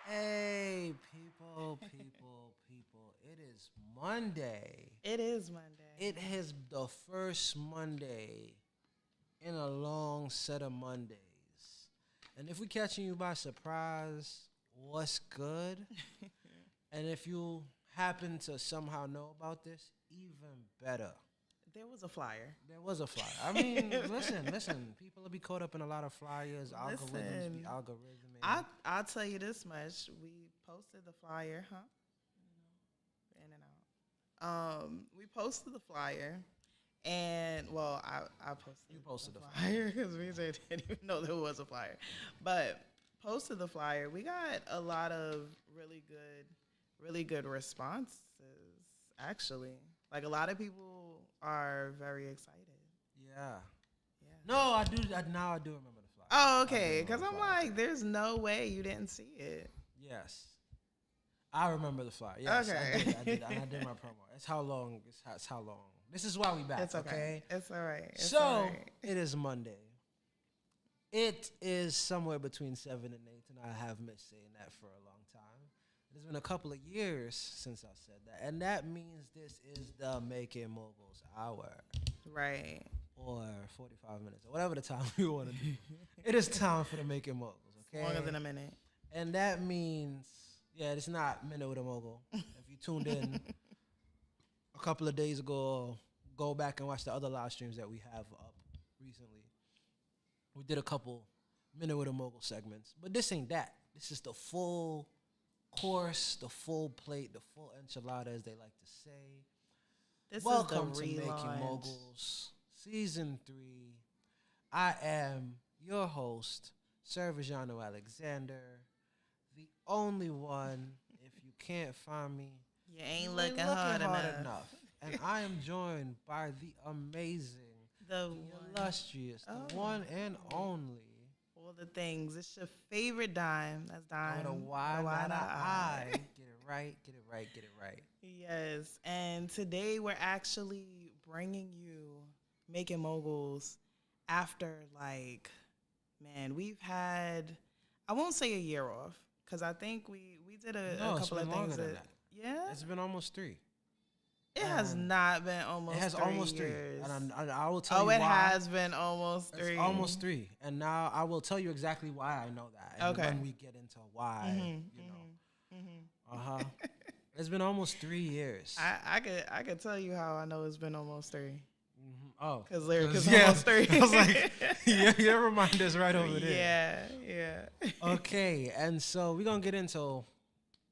Hey, people. It is Monday. It is Monday. It is the first Monday in a long set of Mondays. And if we're catching you by surprise, what's good? And if you happen to somehow know about this, even better. There was a flyer. There was a flyer. I mean, listen. People will be caught up in a lot of flyers, algorithms be algorithming. I'll tell you this much. We posted the flyer, huh? In and out. We posted the flyer, and I posted. You posted the flyer because we didn't even know there was a flyer, but posted the flyer. We got a lot of really good responses. Actually, like a lot of people are very excited. Yeah. No, I do. Now I do remember the flyer. Oh, okay. Because I'm like, there's no way you didn't see it. Yes. I remember the flyer. Yes, okay. I did. And I did my promo. It's how long. It's how long. This is why we back. It's okay. It's all right. It is Monday. It is somewhere between 7 and 8, and I have missed saying that for a long time. It's been a couple of years since I said that, and that means this is the Making Moguls hour. Right. Or 45 minutes, or whatever the time we want to do. It is time for the Making Moguls, okay? Longer than a minute. And that means, it's not Minute with a Mogul. If you tuned in a couple of days ago, go back and watch the other live streams that we have up recently. We did a couple Minute with a Mogul segments, but this ain't that. This is the full course, the full plate, the full enchilada, as they like to say. Welcome to Making Moguls, Season 3. I am your host, Sir Vē Jano Alexander, the only one. If you can't find me, you ain't looking hard enough. And I am joined by the amazing, the illustrious, the one and only. All the things. It's your favorite Dyme. That's Dyme. With a Y, not an I. Get it right. Yes. And today we're actually bringing you Making Moguls after, we've had, I won't say a year off, because I think we did a couple of things. That. Yeah? It's been almost 3. It has not been almost 3 It has almost years. 3. And I will tell you why. Oh, it has been almost 3. It's almost 3. And now I will tell you exactly why I know that. And okay. When we get into why, It's been almost 3 years. I could tell you how I know it's been almost 3. Mm-hmm. Oh. Because lyric is almost 3. I was like, your reminder's right over there. Yeah. Okay. And so we're going to get into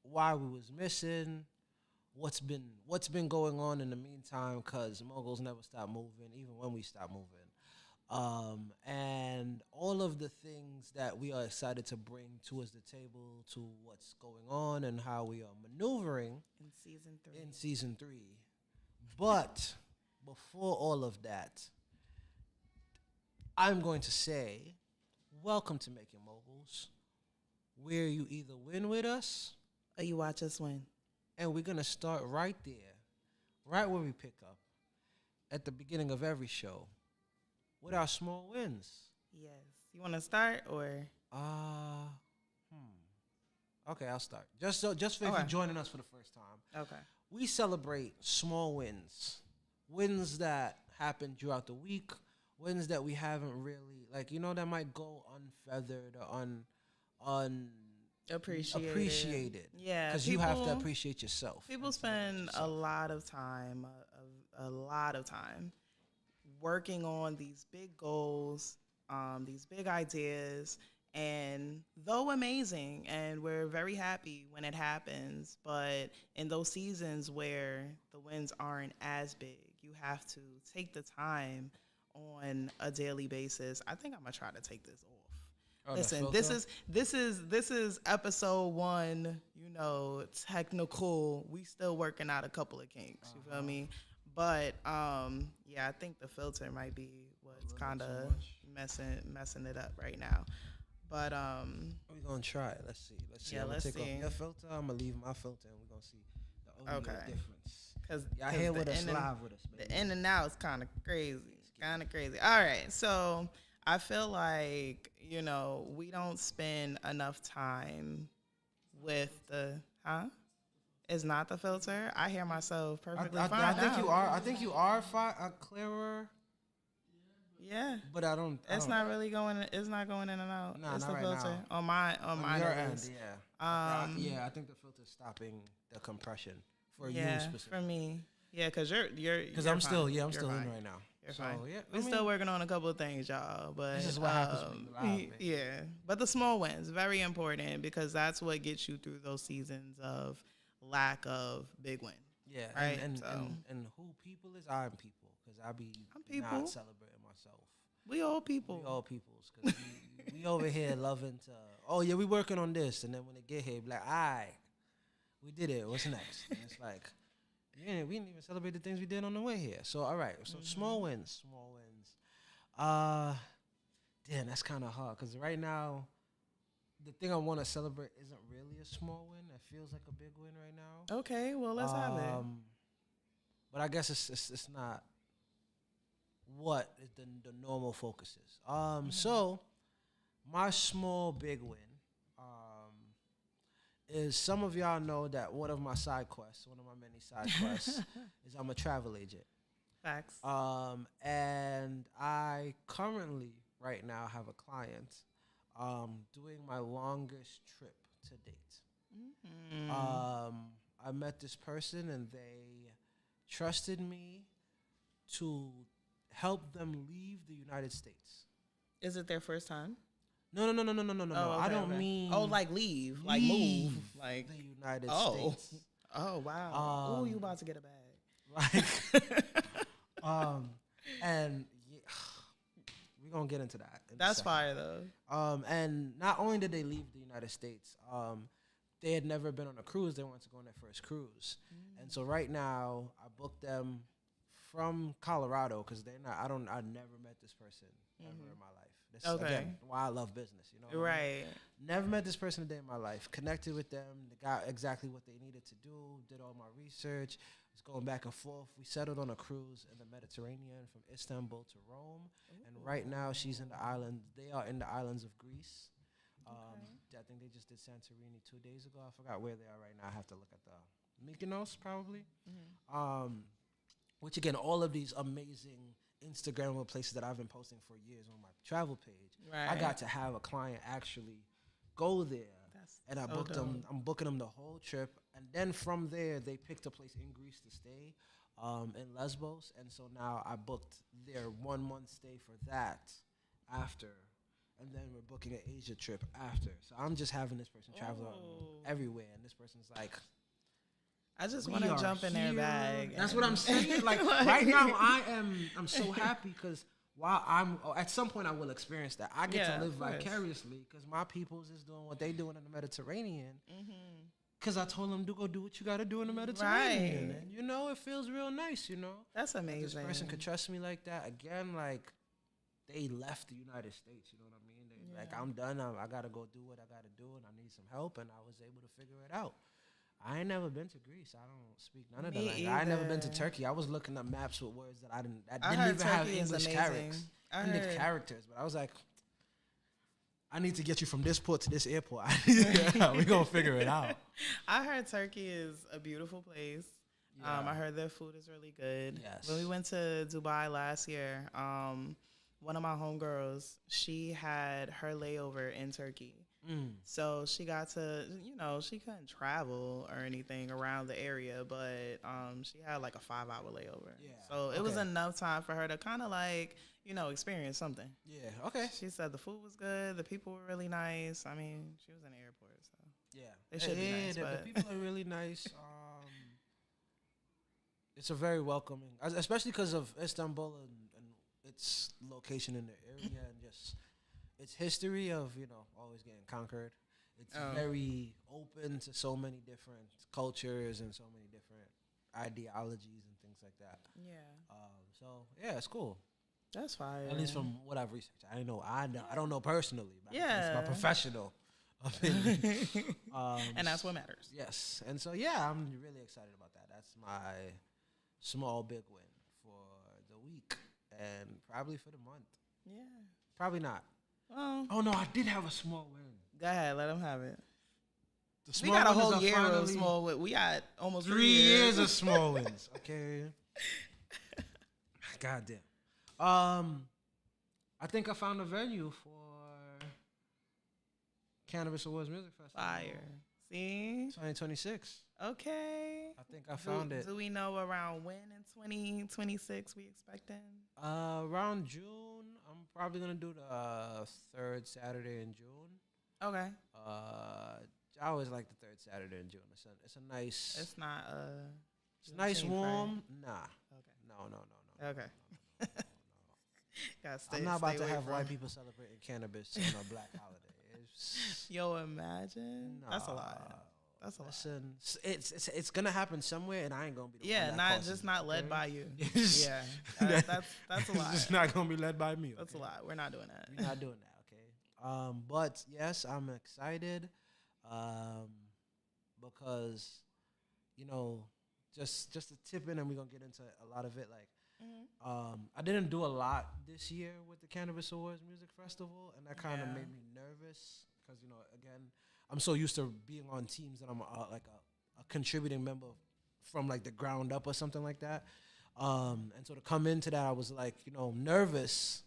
why we was missing, what's been going on in the meantime, because moguls never stop moving, even when we stop moving, and all of the things that we are excited to bring towards the table, to what's going on and how we are maneuvering in season 3. But before all of that, I'm going to say, welcome to Making Moguls, where you either win with us or you watch us win. And we're going to start right there, right where we pick up, at the beginning of every show, with our small wins. Yes. You want to start, or? Okay, I'll start. Just for if you're joining us for the first time. Okay. We celebrate small wins. Wins that happen throughout the week. Wins that we haven't really, that might go unfeathered or appreciated. Yeah, because you have to appreciate yourself. People spend a lot of time working on these big goals, these big ideas, and though amazing, and we're very happy when it happens, but in those seasons where the wins aren't as big, you have to take the time on a daily basis. I think I'm gonna try to take this off. Oh, listen, this is episode 1, technical. We still working out a couple of kinks, you feel me? But I think the filter might be what's kind of messing it up right now. But we're gonna try it. Let's see. Yeah, let's see. Off your filter. I'm gonna leave my filter, and we're gonna see the audio difference. Because y'all here with us, live with us, baby. The in and out is kind of crazy. All right, so I feel like we don't spend enough time with the, It's not the filter. I hear myself perfectly fine. I think you are. I think you are clearer. Yeah, but I don't. It's not really going. It's not going in and out. Nah, it's not the right filter now. on my your end. Yeah. Yeah. I think the filter's stopping the compression for you Yeah, specifically. for me. Yeah, because you're. Because I'm still. Yeah, I'm You're still fine. in right now. You're so fine. yeah, We're still working on a couple of things, y'all. But this is what happens when you live, yeah, but the small wins very important because that's what gets you through those seasons of lack of big win. Yeah, right. And who people is I'm people because I'm people. Not celebrating myself. We all people. We all peoples because we over here loving to. Oh yeah, we working on this, and then when they get here, be like, all right, we did it. What's next? And it's like. We didn't even celebrate the things we did on the way here. So, all right. So, small wins. Damn, that's kind of hard. Because right now, the thing I want to celebrate isn't really a small win. It feels like a big win right now. Okay, well, let's have it. But I guess it's not what the normal focus is. So, my small big win is some of y'all know that one of my many side quests, is I'm a travel agent. Facts. And I currently, right now, have a client doing my longest trip to date. I met this person, and they trusted me to help them leave the United States. Is it their first time? No. Oh, okay, I don't mean. Oh, like leave, like move, like the United States. Oh wow. Oh, you about to get a bag? Like, and yeah, we're gonna get into that. That's fire though. And not only did they leave the United States, they had never been on a cruise. They wanted to go on their first cruise, and so right now I booked them from Colorado because they're not. I never met this person ever in my life. This is, again, why I love business, you know? Right. Never met this person a day in my life. Connected with them. They got exactly what they needed to do. Did all my research. Was going back and forth. We settled on a cruise in the Mediterranean from Istanbul to Rome. Ooh. And right now she's in the island. They are in the islands of Greece. I think they just did Santorini 2 days ago. I forgot where they are right now. I have to look at the Mykonos probably. Which again, all of these amazing Instagram places that I've been posting for years on my travel page. Right. I got to have a client actually go there. And I booked them. I'm booking them the whole trip. And then from there, they picked a place in Greece to stay in Lesbos. And so now I booked their 1 month stay for that after. And then we're booking an Asia trip after. So I'm just having this person travel everywhere. And this person's like, I just want to jump in their bag. That's what I'm saying. Like right now, I'm so happy because while at some point I will experience that. I get to live vicariously because my peoples is doing what they doing in the Mediterranean. Because I told them to go do what you got to do in the Mediterranean. Right. And, you know, it feels real nice, you know. That's amazing. This person could trust me like that. Again, like, they left the United States, you know what I mean? Like, I'm done. I got to go do what I got to do, and I need some help, and I was able to figure it out. I ain't never been to Greece. I don't speak none of that. I ain't never been to Turkey. I was looking up maps with words that I didn't even have English characters. But I was like, I need to get you from this port to this airport. We're going to figure it out. I heard Turkey is a beautiful place. Yeah. I heard their food is really good. Yes. When we went to Dubai last year, one of my homegirls, she had her layover in Turkey. So she got to, you know, she couldn't travel or anything around the area, but she had like a 5-hour layover. Yeah. So it was enough time for her to kind of like, you know, experience something. Yeah. Okay. She said the food was good. The people were really nice. I mean, she was in the airport, so yeah, they should be nice. The people are really nice. It's a very welcoming, especially because of Istanbul and its location in the area and just its history of, you know, always getting conquered. It's very open to so many different cultures and so many different ideologies and things like that. Yeah. So yeah, it's cool. That's fine. At least from what I've researched. I don't know personally. But it's my professional opinion. And that's what matters. Yes. And so yeah, I'm really excited about that. That's my small big win for the week and probably for the month. Yeah. Probably not. Oh no, I did have a small win. Go ahead, let him have it. We got a whole year of small wins. We got almost 3 years of small wins. Okay. Goddamn. I think I found a venue for Cannabis Awards Music Festival. Fire. See? 2026. Okay. I think I found it. Do we know around when in 2026 we expecting? Around June. I'm probably going to do the third Saturday in June. Okay. I always like the third Saturday in June. It's a nice. It's not It's nice, warm. Friend. Nah. Okay. No. Okay. No. I'm not about to have white people celebrating cannabis on a black holiday. Yo, imagine. Nah. That's a lot. That's a lot. Listen, it's gonna happen somewhere, and I ain't gonna be the one that just not led by you. Yeah, that's a lot. It's just not gonna be led by me. That's a lot. We're not doing that. We're not doing that. Okay. But yes, I'm excited. Because, just to tip in, and we're gonna get into a lot of it. Like, I didn't do a lot this year with the Cannabis Awards Music Festival, and that kind of made me nervous because, again, I'm so used to being on teams that I'm like a contributing member from like the ground up or something like that. And so to come into that, I was like, nervous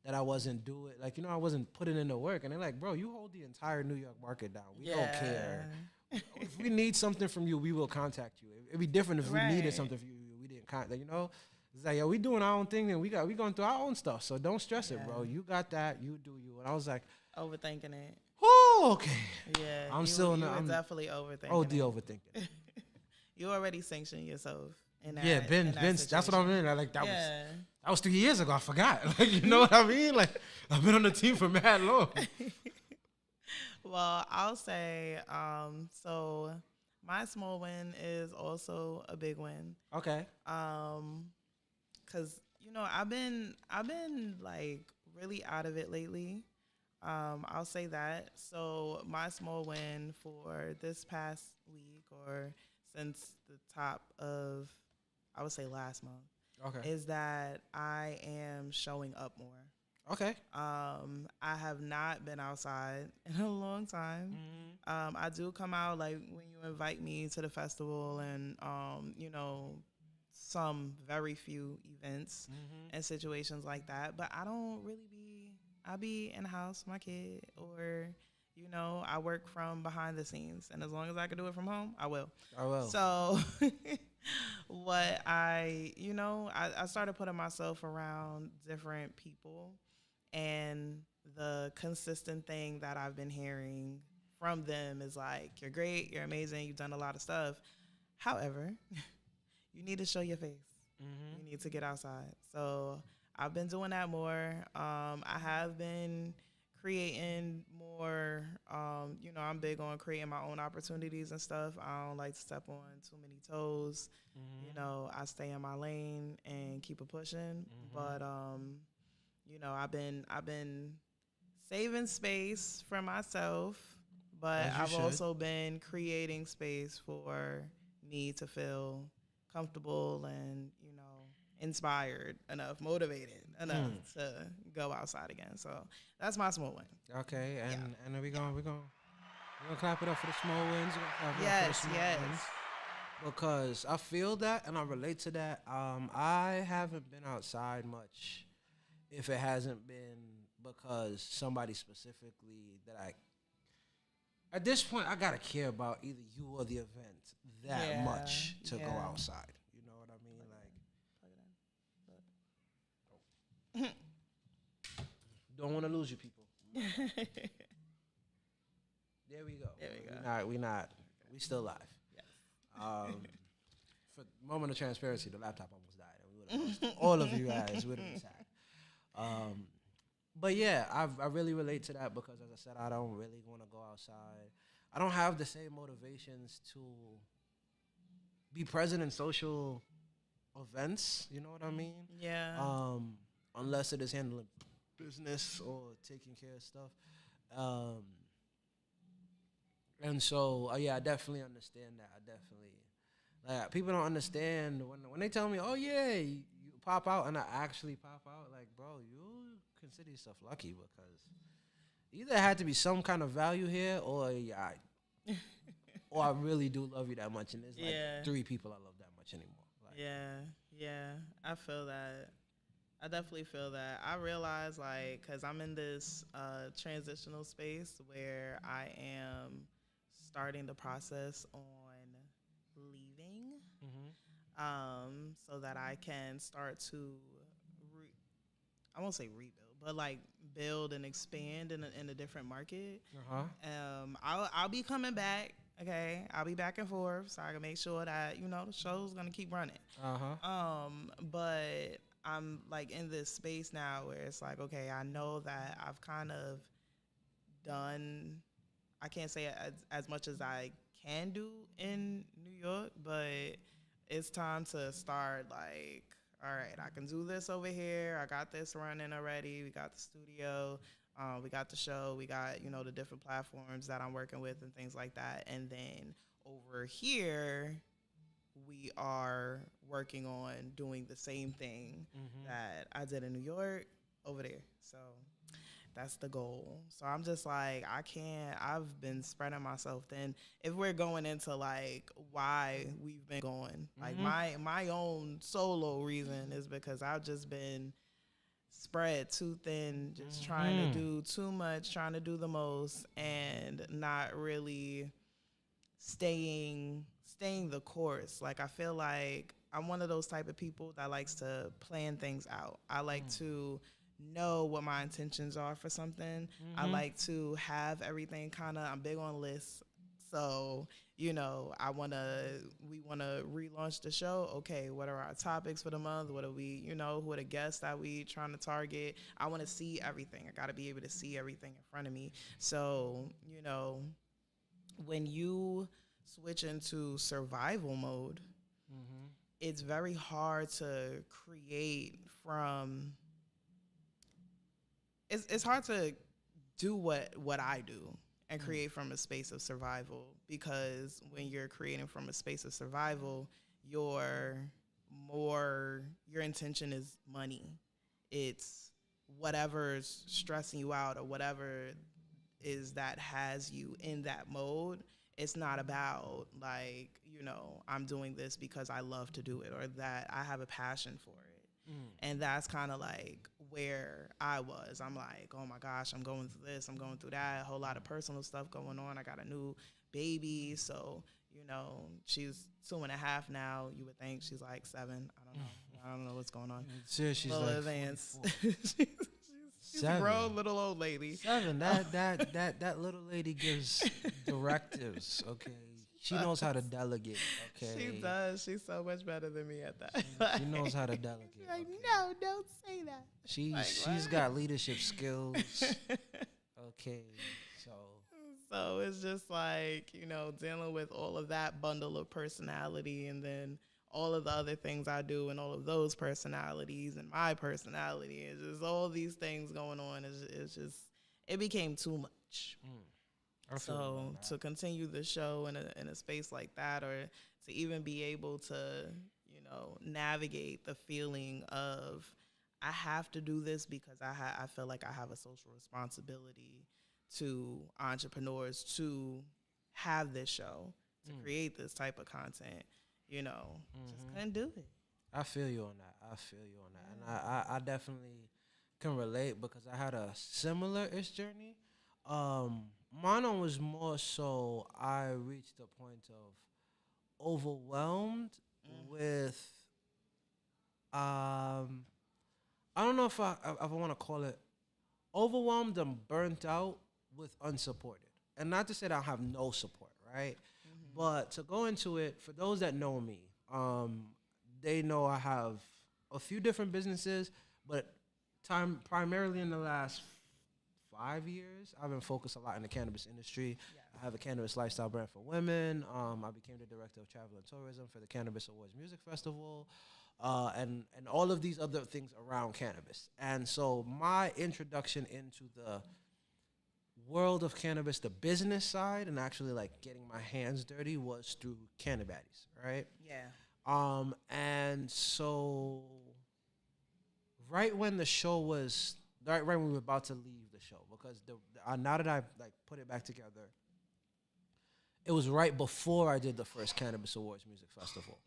that I wasn't doing, like, I wasn't putting in the work. And they're like, bro, you hold the entire New York market down. We don't care. If we need something from you, we will contact you. It'd be different if we needed something from you. We didn't contact, It's like, yo, we doing our own thing and we going through our own stuff. So don't stress it, bro. You got that. You do you. And I was like, overthinking it. Oh, okay. Yeah. I'm definitely overthinking. OD overthinking. You already sanctioned yourself. Vince. That's what I mean. Like that was 3 years ago. I forgot. Like, you know what I mean? Like, I've been on the team for mad long. Well, I'll say, so my small win is also a big win. Okay. Cause I've been like really out of it lately. I'll say that. So my small win for this past week, or since the top of, I would say last month, is that I am showing up more. Okay. I have not been outside in a long time. Mm-hmm. I do come out like when you invite me to the festival and, some very few events and situations like that. But I don't really I be in the house with my kid, or, I work from behind the scenes. And as long as I can do it from home, I will. So what I started putting myself around different people. And the consistent thing that I've been hearing from them is like, you're great, you're amazing, you've done a lot of stuff. However, you need to show your face. Mm-hmm. You need to get outside. So I've been doing that more. I have been creating more. I'm big on creating my own opportunities and stuff. I don't like to step on too many toes. Mm-hmm. I stay in my lane and keep it pushing. Mm-hmm. But I've been saving space for myself, but I've also been creating space for me to feel comfortable and, inspired enough, motivated enough to go outside again. So that's my small win. Okay, and we're gonna clap it up for the small wins. Yes. Wins, because I feel that and I relate to that. I haven't been outside much. If it hasn't been because somebody specifically that at this point, I gotta care about either you or the event that much to go outside. You know what I mean? Like, don't want to lose you, people. There we go. We still live. Yes. For moment of transparency, the laptop almost died, and we would have lost all of you guys would have been sad. But yeah, I really relate to that because, as I said, I don't really want to go outside. I don't have the same motivations to be present in social events. You know what I mean? Yeah. Unless it is handling business or taking care of stuff. And so, I definitely understand that. Like, people don't understand when they tell me, oh yeah, you pop out, and I actually pop out. Like, bro, you consider yourself lucky because either there had to be some kind of value here, or oh, I really do love you that much, and there's like Yeah. 3 people I love that much anymore. Like, Yeah, I feel that. I definitely feel that. I realize, like, because I'm in this transitional space where I am starting the process on leaving, so that I can start to, I won't say rebuild, but like build and expand in a different market. I'll be coming back. Okay, I'll be back and forth, so I can make sure that the show's gonna keep running. But I'm like in this space now where it's like, okay, I know that I've kind of done. I can't say as much as I can do in New York, but it's time to start like, all right, I can do this over here. I got this running already. We got the studio. We got the show. We got, the different platforms that I'm working with and things like that. And then over here, we are working on doing the same thing that I did in New York over there. So that's the goal. So I'm just like, I've been spreading myself thin. If we're going into like why we've been going, like my own solo reason is because I've just been spread too thin, just trying to do too much, trying to do the most, and not really staying the course. Like I feel like I'm one of those type of people that likes to plan things out. I like to know what my intentions are for something. I like to have everything I'm big on lists. So, we want to relaunch the show. Okay, what are our topics for the month? What are we, who are the guests that we trying to target? I want to see everything. I got to be able to see everything in front of me. So, when you switch into survival mode, it's very hard to create from. It's hard to do what I do and create from a space of survival, because when you're creating from a space of survival, your intention is money. It's whatever's stressing you out or whatever is that has you in that mode. It's not about like, I'm doing this because I love to do it or that I have a passion for it. And that's kind of like where I was. I'm like, oh my gosh, I'm going through this, I'm going through that, a whole lot of personal stuff going on. I got a new baby, so she's 2.5 now. You would think she's like 7. I don't know what's going on. She's little like advanced. She's a grown little old lady. 7. That little lady gives directives. Okay, she knows how to delegate. Okay, she does. She's so much better than me at that. She knows how to delegate. She's like, okay. no, don't say that. She's got leadership skills. Okay, so it's just like, dealing with all of that bundle of personality, and then all of the other things I do and all of those personalities and my personality. It's just all these things going on. It became too much. So to continue the show in a space like that, or to even be able to, navigate the feeling of I have to do this because I feel like I have a social responsibility to entrepreneurs to have this show, to create this type of content, just couldn't do it. I feel you on that. And I definitely can relate because I had a similar-ish journey. Mine was more so I reached a point of overwhelmed with, I don't know if I want to call it overwhelmed and burnt out with unsupported. And not to say that I have no support, right? But to go into it, for those that know me, they know I have a few different businesses, but primarily in the last 5 years, I've been focused a lot in the cannabis industry. Yeah. I have a cannabis lifestyle brand for women. I became the director of travel and tourism for the Cannabis Awards Music Festival, and all of these other things around cannabis. And so my introduction into the world of cannabis, the business side, and actually like getting my hands dirty was through Cannabaddies, right? Yeah. And so right when the show was, right when we were about to leave the show, because now that I like put it back together, it was right before I did the first Cannabis Awards Music Festival.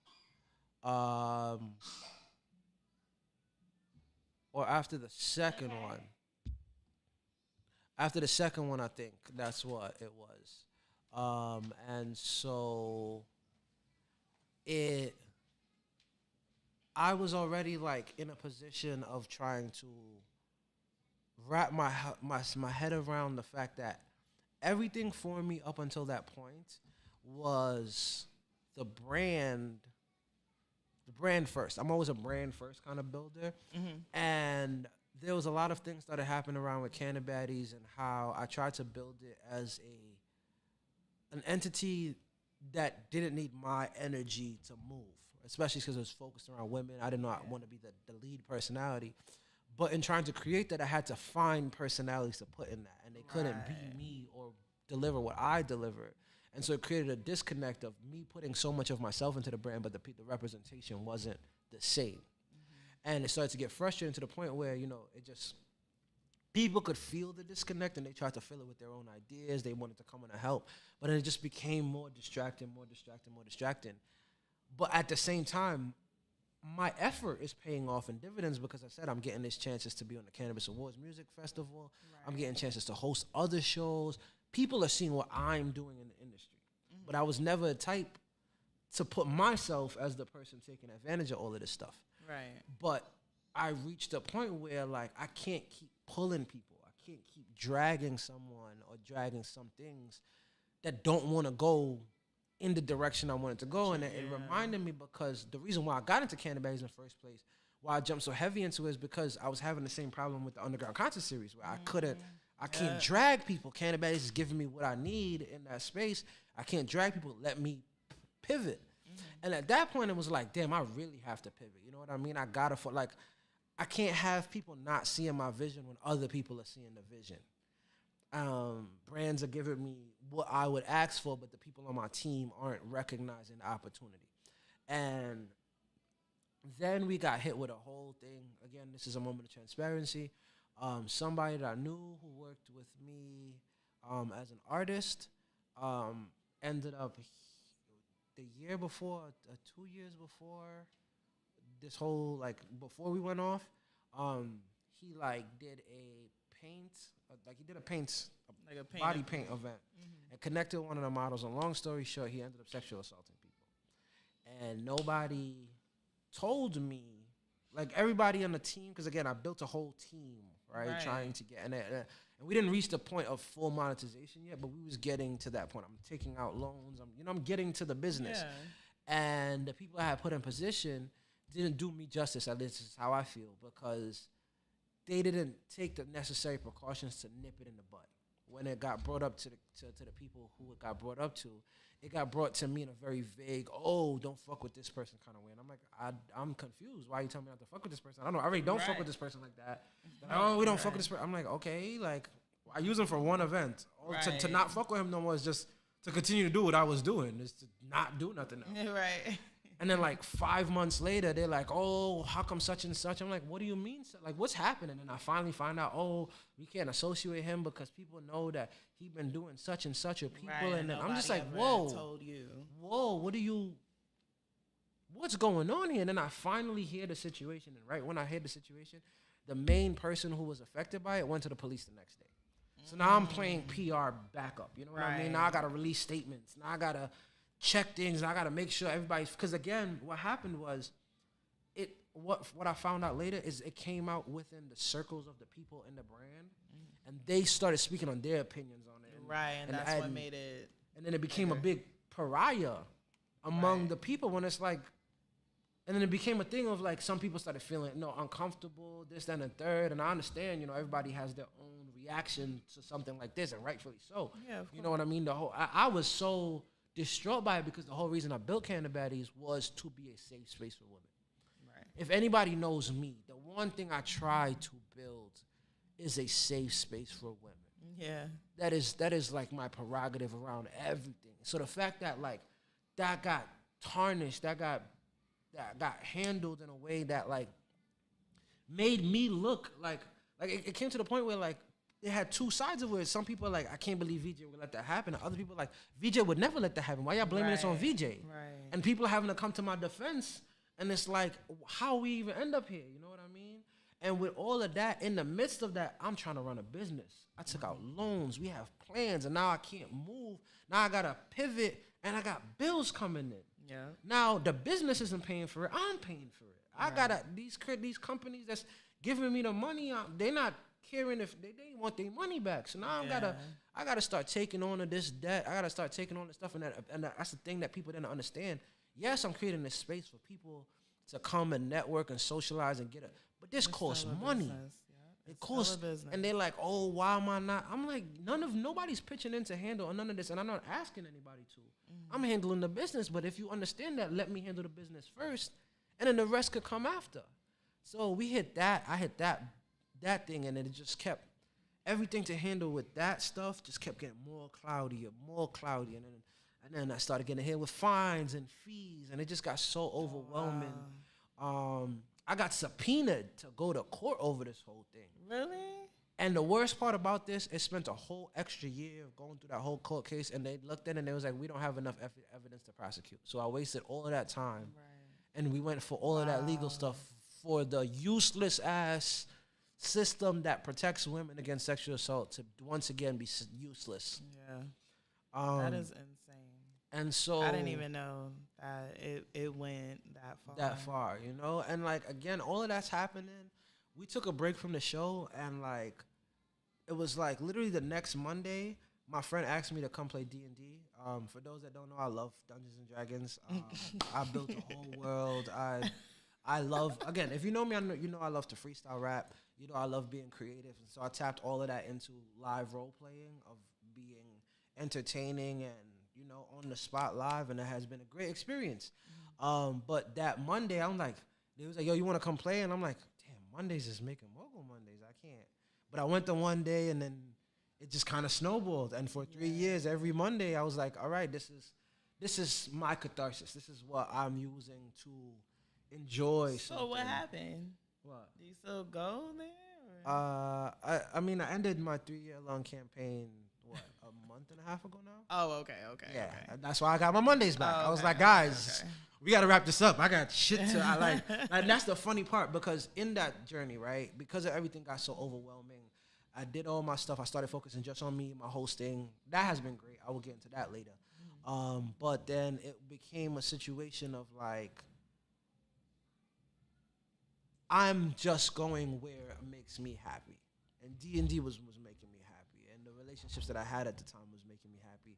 Or after the second one. After the second one, I think that's what it was. And so I was already like in a position of trying to wrap my head around the fact that everything for me up until that point was the brand first. I'm always a brand first kind of builder. Mm-hmm. And there was a lot of things that had happened around with Cannabaddies and how I tried to build it as an entity that didn't need my energy to move, especially because it was focused around women. I did not want to be the lead personality. But in trying to create that, I had to find personalities to put in that. And they couldn't be me or deliver what I delivered. And so it created a disconnect of me putting so much of myself into the brand, but the representation wasn't the same. Mm-hmm. And it started to get frustrating to the point where, you know, it just, people could feel the disconnect and they tried to fill it with their own ideas. They wanted to come in and help. But it just became more distracting. But at the same time, my effort is paying off in dividends because I said I'm getting these chances to be on the Cannabis Awards Music Festival. Right. I'm getting chances to host other shows. People are seeing what I'm doing in the industry. Mm-hmm. But I was never a type to put myself as the person taking advantage of all of this stuff. Right. But I reached a point where, like, I can't keep pulling people. I can't keep dragging someone or dragging some things that don't want to go in the direction I wanted to go. And it reminded me, because the reason why I got into Cannabis in the first place, why I jumped so heavy into it, is because I was having the same problem with the Underground Conscious series, where I can't drag people. Cannabis is giving me what I need in that space. I can't drag people. Let me pivot. Mm-hmm. And at that point, it was like, damn, I really have to pivot. You know what I mean? I gotta, I can't have people not seeing my vision when other people are seeing the vision. Brands are giving me what I would ask for, but the people on my team aren't recognizing the opportunity. And then we got hit with a whole thing. Again, this is a moment of transparency. Somebody that I knew who worked with me as an artist ended up the year before, 2 years before this whole, like, before we went off, he did a paint, he did a body paint event, mm-hmm. and connected with one of the models. And long story short, he ended up sexual assaulting people. And nobody told me, like, everybody on the team, because again, I built a whole team, right? Trying to get, and we didn't reach the point of full monetization yet, but we was getting to that point. I'm taking out loans. I'm getting to the business. Yeah. And the people I had put in position didn't do me justice. At least this is how I feel, because they didn't take the necessary precautions to nip it in the bud. When it got brought up to the people who it got brought up to, it got brought to me in a very vague, don't fuck with this person kind of way. And I'm like, I'm confused. Why are you telling me not to fuck with this person? I don't know. I already don't fuck with this person like that. We don't fuck with this person. I'm like, okay, like, I use him for one event. To not fuck with him no more is just to continue to do what I was doing, is to not do nothing else. Right. And then, like, 5 months later, they're like, how come such and such? I'm like, what do you mean? Like, what's happening? And I finally find out, we can't associate him because people know that he been doing such and such with people. Right, and then I'm just like, told you. Whoa, what's going on here? And then I finally hear the situation. And right when I hear the situation, the main person who was affected by it went to the police the next day. So now I'm playing PR backup. You know what I mean? Now I got to release statements. Now I got to check things. I got to make sure everybody's, because again, what happened was, what I found out later is it came out within the circles of the people in the brand, and they started speaking on their opinions on it. And that's what made it. And then it became a big pariah among the people, when it's like, and then it became a thing of, like, some people started feeling, uncomfortable, this, that, and the third. And I understand, everybody has their own reaction to something like this, and rightfully so. Yeah, you know what I mean? I was so distraught by it, because the whole reason I built Cannabaddies was to be a safe space for women. Right. If anybody knows me, the one thing I try to build is a safe space for women. Yeah. That is like my prerogative around everything. So the fact that, like, that got tarnished, that got handled in a way that, like, made me look like it came to the point where, like, it had two sides of it. Some people are like, I can't believe VJ would let that happen. And other people are like, VJ would never let that happen. Why y'all blaming this on VJ? Right. And people are having to come to my defense. And it's like, how we even end up here? You know what I mean? And with all of that, in the midst of that, I'm trying to run a business. I took out loans. We have plans. And now I can't move. Now I got to pivot. And I got bills coming in. Yeah. Now the business isn't paying for it. I'm paying for it. I got these companies that's giving me the money. They're not caring if they want their money back. So now I gotta start taking on this debt. I gotta start taking on this stuff, and that's the thing that people didn't understand. Yes, I'm creating this space for people to come and network and socialize and get it, but this costs money. It costs, and they're like, oh, why am I not? I'm like, nobody's pitching in to handle none of this, and I'm not asking anybody to. I'm handling the business, but if you understand that, let me handle the business first, and then the rest could come after. So we hit that. I hit that thing, and then it just kept everything to handle with that stuff just kept getting more cloudy, and then I started getting hit with fines and fees, and it just got so overwhelming. Wow. I got subpoenaed to go to court over this whole thing. Really? And the worst part about this, it spent a whole extra year going through that whole court case, and they looked at it and they was like, we don't have enough evidence to prosecute. So I wasted all of that time, and we went for all of that legal stuff for the useless ass system that protects women against sexual assault to once again be useless. Yeah, that is insane. And so I didn't even know that it went that far. You know, and like again, all of that's happening. We took a break from the show, and like it was like literally the next Monday, my friend asked me to come play D&D. For those that don't know, I love Dungeons and Dragons. I built a whole world. I love, again, if you know me, you know I love to freestyle rap. You know I love being creative, and so I tapped all of that into live role playing, of being entertaining and on the spot live, and it has been a great experience. But that Monday, I'm like, they was like, yo, you want to come play? And I'm like, damn, Mondays is Making Mogul Mondays. I can't. But I went the one day, and then it just kind of snowballed. And for 3 years, every Monday, I was like, all right, this is my catharsis. This is what I'm using to enjoy. So what happened? What? Do you still go there? I mean, I ended my 3-year-long campaign, a month and a half ago now? Oh, okay. Yeah, that's why I got my Mondays back. I was like, guys, we got to wrap this up. I got shit to, I like, and that's the funny part, because in that journey, right, because everything got so overwhelming, I did all my stuff. I started focusing just on me, my hosting. That has been great. I will get into that later. But then it became a situation of like, I'm just going where it makes me happy. And D&D was making me happy. And the relationships that I had at the time was making me happy.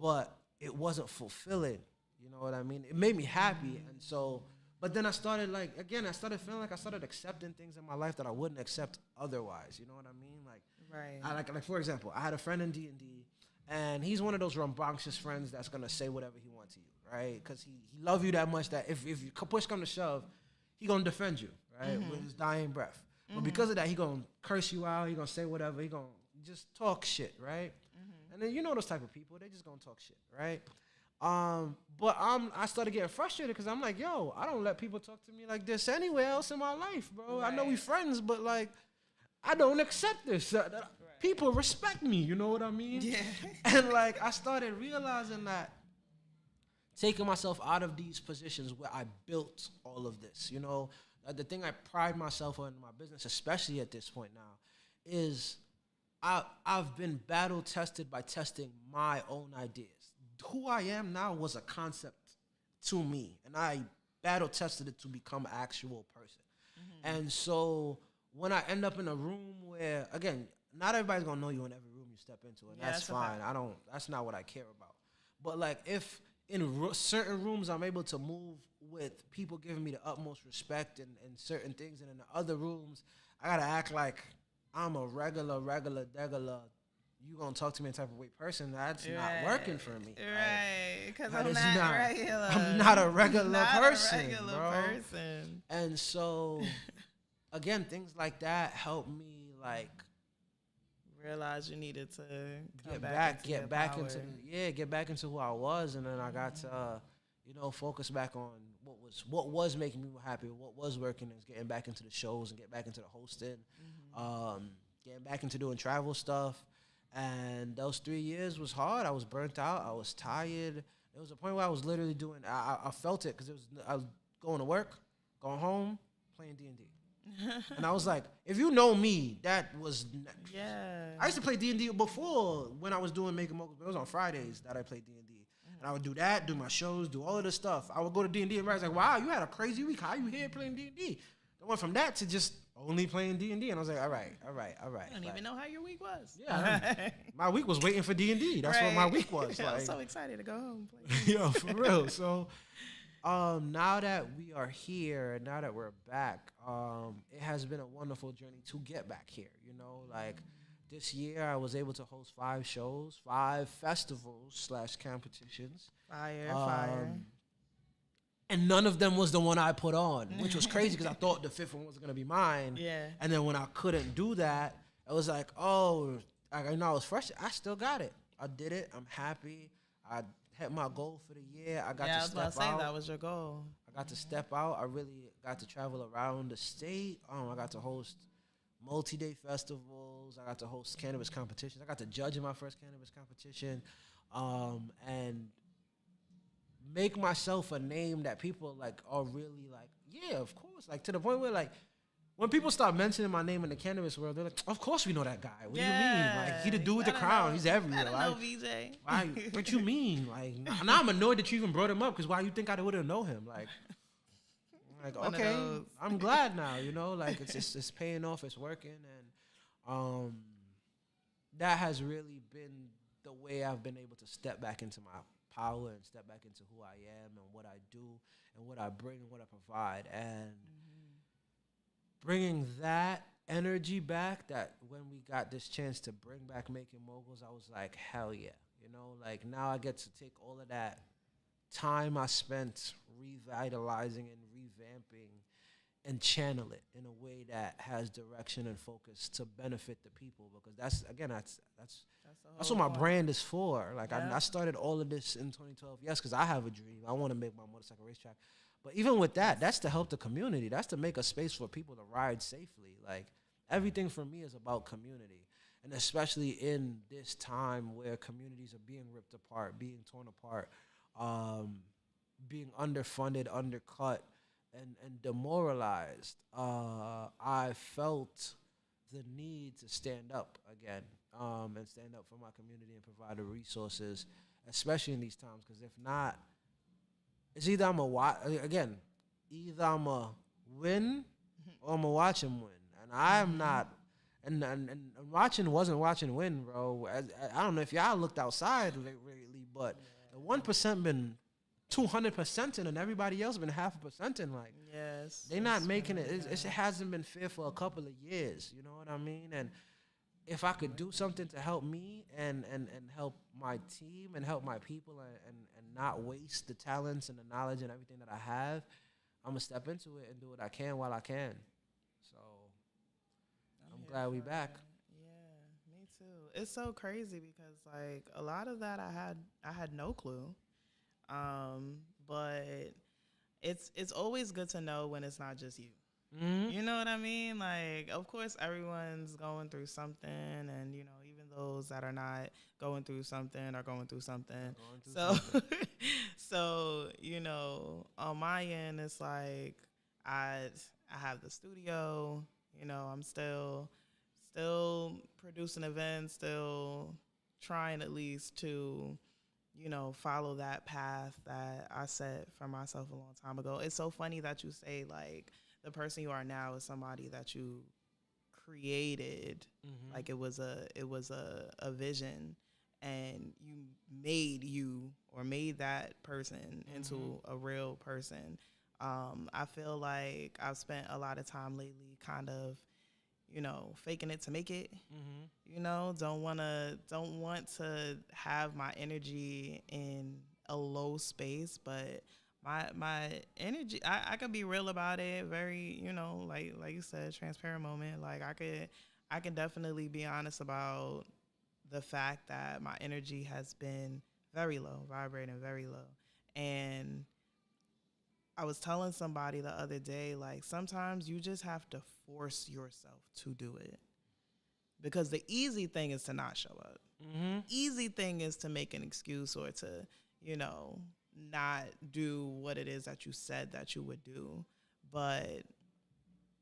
But it wasn't fulfilling. You know what I mean? It made me happy. And so, but then I started feeling like I started accepting things in my life that I wouldn't accept otherwise. You know what I mean? Like, right. Like for example, I had a friend in D&D, and he's one of those rambunctious friends that's going to say whatever he wants to you, right? Because he love you that much that if you push come to shove, he going to defend you. Right, with his dying breath. But because of that, he gonna curse you out. He gonna say whatever. He gonna just talk shit, right? And then those type of people, they just gonna talk shit, right? But I started getting frustrated because I'm like, yo, I don't let people talk to me like this anywhere else in my life, bro. Right. I know we friends, but like, I don't accept this. People respect me, you know what I mean? Yeah. And like, I started realizing that taking myself out of these positions where I built all of this, the thing I pride myself on in my business, especially at this point now, is I've been battle tested by testing my own ideas. Who I am now was a concept to me, and I battle tested it to become an actual person. And so when I end up in a room where, again, not everybody's gonna know you in every room you step into, and that's fine. That's not what I care about. But like, if in certain rooms I'm able to move with people giving me the utmost respect and certain things, and in the other rooms I gotta act like I'm a regular degular, you gonna talk to me in a type of way person, that's not working for me. Right, because I'm not regular. I'm not a regular not person, a regular bro. person. And so, again, things like that help me like realize you needed to get back into who I was, and then I got to focus back on what was making me happy, what was working, is getting back into the shows and get back into the hosting. getting back into doing travel stuff. And those 3 years was hard. I was burnt out. I was tired. There was a point where I was literally doing, I felt it because I was going to work, going home, playing D&D. And I was like, if you know me, that was... Yeah. I used to play D&D before when I was doing Making Moguls, but it was on Fridays that I played D&D. And I would do that, do my shows, do all of this stuff. I would go to D&D and everybody's like, wow, you had a crazy week. How you here playing D&D? I went from that to just only playing D&D. And I was like, all right. I don't even know how your week was. Yeah. My week was waiting for D&D. That's what my week was. I like, was so excited to go home and play. Yo, for real. So now that we are here, and now that we're back, it has been a wonderful journey to get back here. You know, like this year I was able to host 5 shows, 5 festivals / competitions. Fire. And none of them was the one I put on, which was crazy because I thought the 5th one was going to be mine. Yeah. And then when I couldn't do that, I was like, oh, I know I was frustrated. I still got it. I did it. I'm happy. I hit my goal for the year. I got to step out. I was about to say that was your goal. I got to step out. I really got to travel around the state. I got to host multi-day festivals. I got to host cannabis competitions. I got to judge in my first cannabis competition. And make myself a name that people like are really like, yeah, of course. Like to the point where like when people start mentioning my name in the cannabis world, they're like, of course we know that guy. What do you mean? Like he the dude with the crown. He's everywhere. I don't know VJ. Why? What you mean? Like now I'm annoyed that you even brought him up because why you think I wouldn't know him? Like okay, I'm glad now. You know, like it's paying off. It's working, and that has really been the way I've been able to step back into my power and step back into who I am and what I do and what I bring and what I provide. And bringing that energy back, that when we got this chance to bring back Making Moguls, I was like, hell yeah. You know, like now I get to take all of that time I spent revitalizing and revamping and channel it in a way that has direction and focus to benefit the people, because that's what my brand is for. Like I started all of this in 2012. Yes, because I have a dream. I want to make my motorcycle racetrack. But even with that, that's to help the community. That's to make a space for people to ride safely. Like everything for me is about community. And especially in this time where communities are being ripped apart, being torn apart, being underfunded, undercut, and demoralized, I felt the need to stand up again, and stand up for my community and provide the resources, especially in these times. Because if not, it's either I'm either I'm a win or I'm a watch him win, and I'm not. And watching wasn't watching win, bro. I don't know if y'all looked outside lately, but the 1% been 200% and everybody else been 0.5%. Like, yes, they not making it. It hasn't been fair for a couple of years. You know what I mean? And if I could do something to help me and help my team and help my people and not waste the talents and the knowledge and everything that I have, I'm gonna step into it and do what I can while I can. So I'm glad we back. Yeah, me too. It's so crazy because like a lot of that I had no clue. But it's always good to know when it's not just you. Mm-hmm. You know what I mean? Like, of course, everyone's going through something, and you know, even those that are not going through something are going through something. So you know, on my end, it's like I have the studio. You know, I'm still producing events, still trying at least to, you know, follow that path that I set for myself a long time ago. It's so funny that you say, like, the person you are now is somebody that you created. Mm-hmm. Like, it was a vision, and you made that person into a real person. I feel like I've spent a lot of time lately kind of, you know, faking it to make it. Mm-hmm. You know, don't want to have my energy in a low space, but my energy, I could be real about it. Very, you know, like you said, transparent moment. Like I can definitely be honest about the fact that my energy has been very low, vibrating very low. And I was telling somebody the other day, like, sometimes you just have to force yourself to do it. because the easy thing is to not show up. Easy thing is to make an excuse or to, you know, not do what it is that you said that you would do. But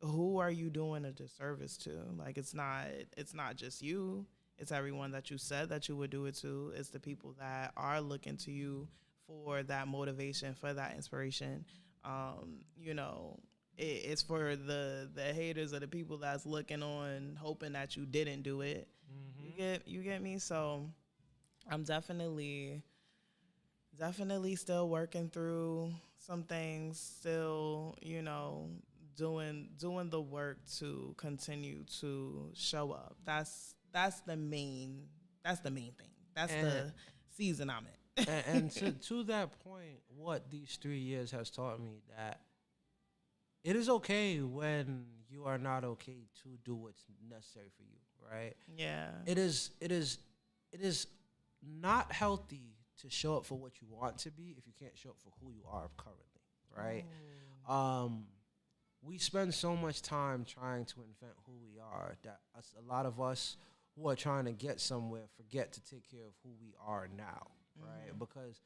who are you doing a disservice to? Like, it's not just you. It's everyone that you said that you would do it to. It's the people that are looking to you for that motivation, for that inspiration. You know, it's for the haters or the people that's looking on, hoping that you didn't do it. You get me? So I'm definitely still working through some things, still, you know, doing the work to continue to show up. That's the main thing. That's the season I'm in. and to that point, what these 3 years has taught me that it is okay when you are not okay to do what's necessary for you, right? Yeah. It is not healthy to show up for what you want to be if you can't show up for who you are currently, right? We spend so much time trying to invent who we are that a lot of us who are trying to get somewhere forget to take care of who we are now, right? Because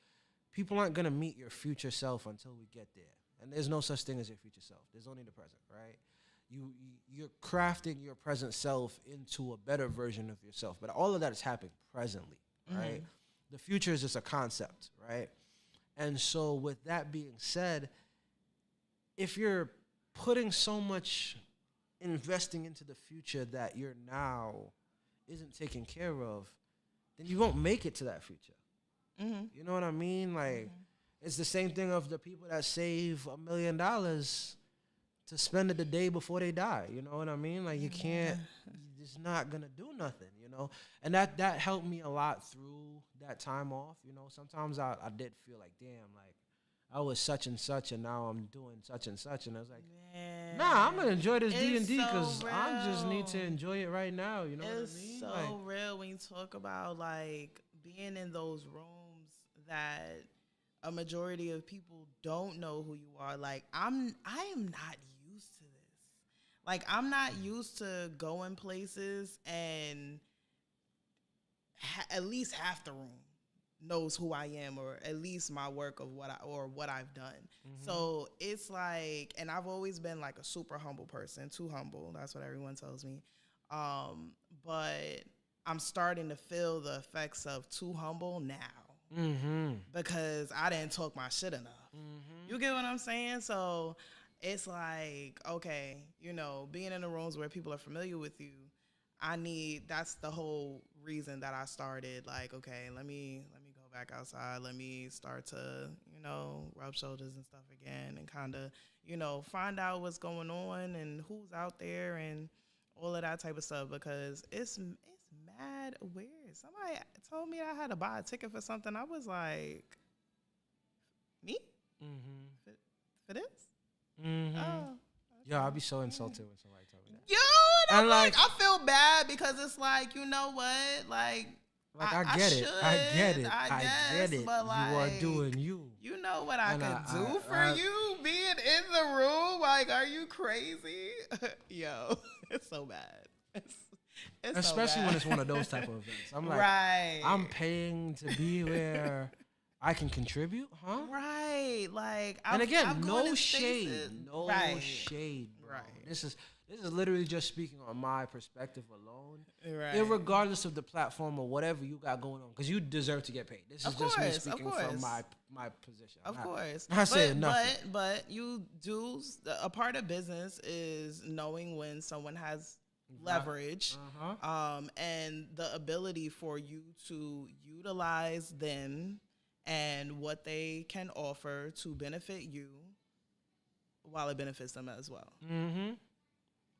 people aren't going to meet your future self until we get there. And there's no such thing as your future self. There's only the present, right? You're crafting your present self into a better version of yourself. But all of that is happening presently, right? The future is just a concept, right? And so with that being said, if you're putting so much investing into the future that you're now isn't taken care of, then you won't make it to that future. You know what I mean? Like, it's the same thing of the people that save $1 million to spend it the day before they die. You know what I mean? Like, you can't, it's not going to do nothing, you know? And that helped me a lot through that time off. You know, sometimes I did feel like, damn, like, I was such and such, and now I'm doing such and such. And I was like, nah, I'm going to enjoy this D&D because I just need to enjoy it right now. You know what I mean? It's so real when you talk about, like, being in those rooms that a majority of people don't know who you are. Like, I am not used to this. Like, I'm not used to going places and at least half the room knows who I am, or at least my work of what I've done. So it's like, and I've always been like a super humble person, too humble. That's what everyone tells me. But I'm starting to feel the effects of too humble now because I didn't talk my shit enough. You get what I'm saying? So it's like, okay, you know, being in the rooms where people are familiar with you, that's the whole reason that I started, like, okay, let me go back outside. Let me start to, you know, rub shoulders and stuff again and kind of, you know, find out what's going on and who's out there and all of that type of stuff, because it's mad weird. Somebody told me I had to buy a ticket for something. I was like, me? For this? Oh. Yo, I'd be so insulted when somebody told me that. Yo, and I'm like, I feel bad because it's like, you know what? Like I get it. I get it. But like, you are doing you. You know what I could do for you being in the room? Like, are you crazy? Yo, it's so bad. It's especially so bad. when it's one of those type of events. I'm like, I'm paying to be where I can contribute, huh? Right. Like, and again, no shade, shade, bro. Right. This is literally just speaking on my perspective alone, right? Irregardless of the platform or whatever you got going on, because you deserve to get paid. This is just me speaking from my position. Of course, not saying nothing. But you do, a part of business is knowing when someone has leverage, and the ability for you to utilize them and what they can offer to benefit you while it benefits them as well.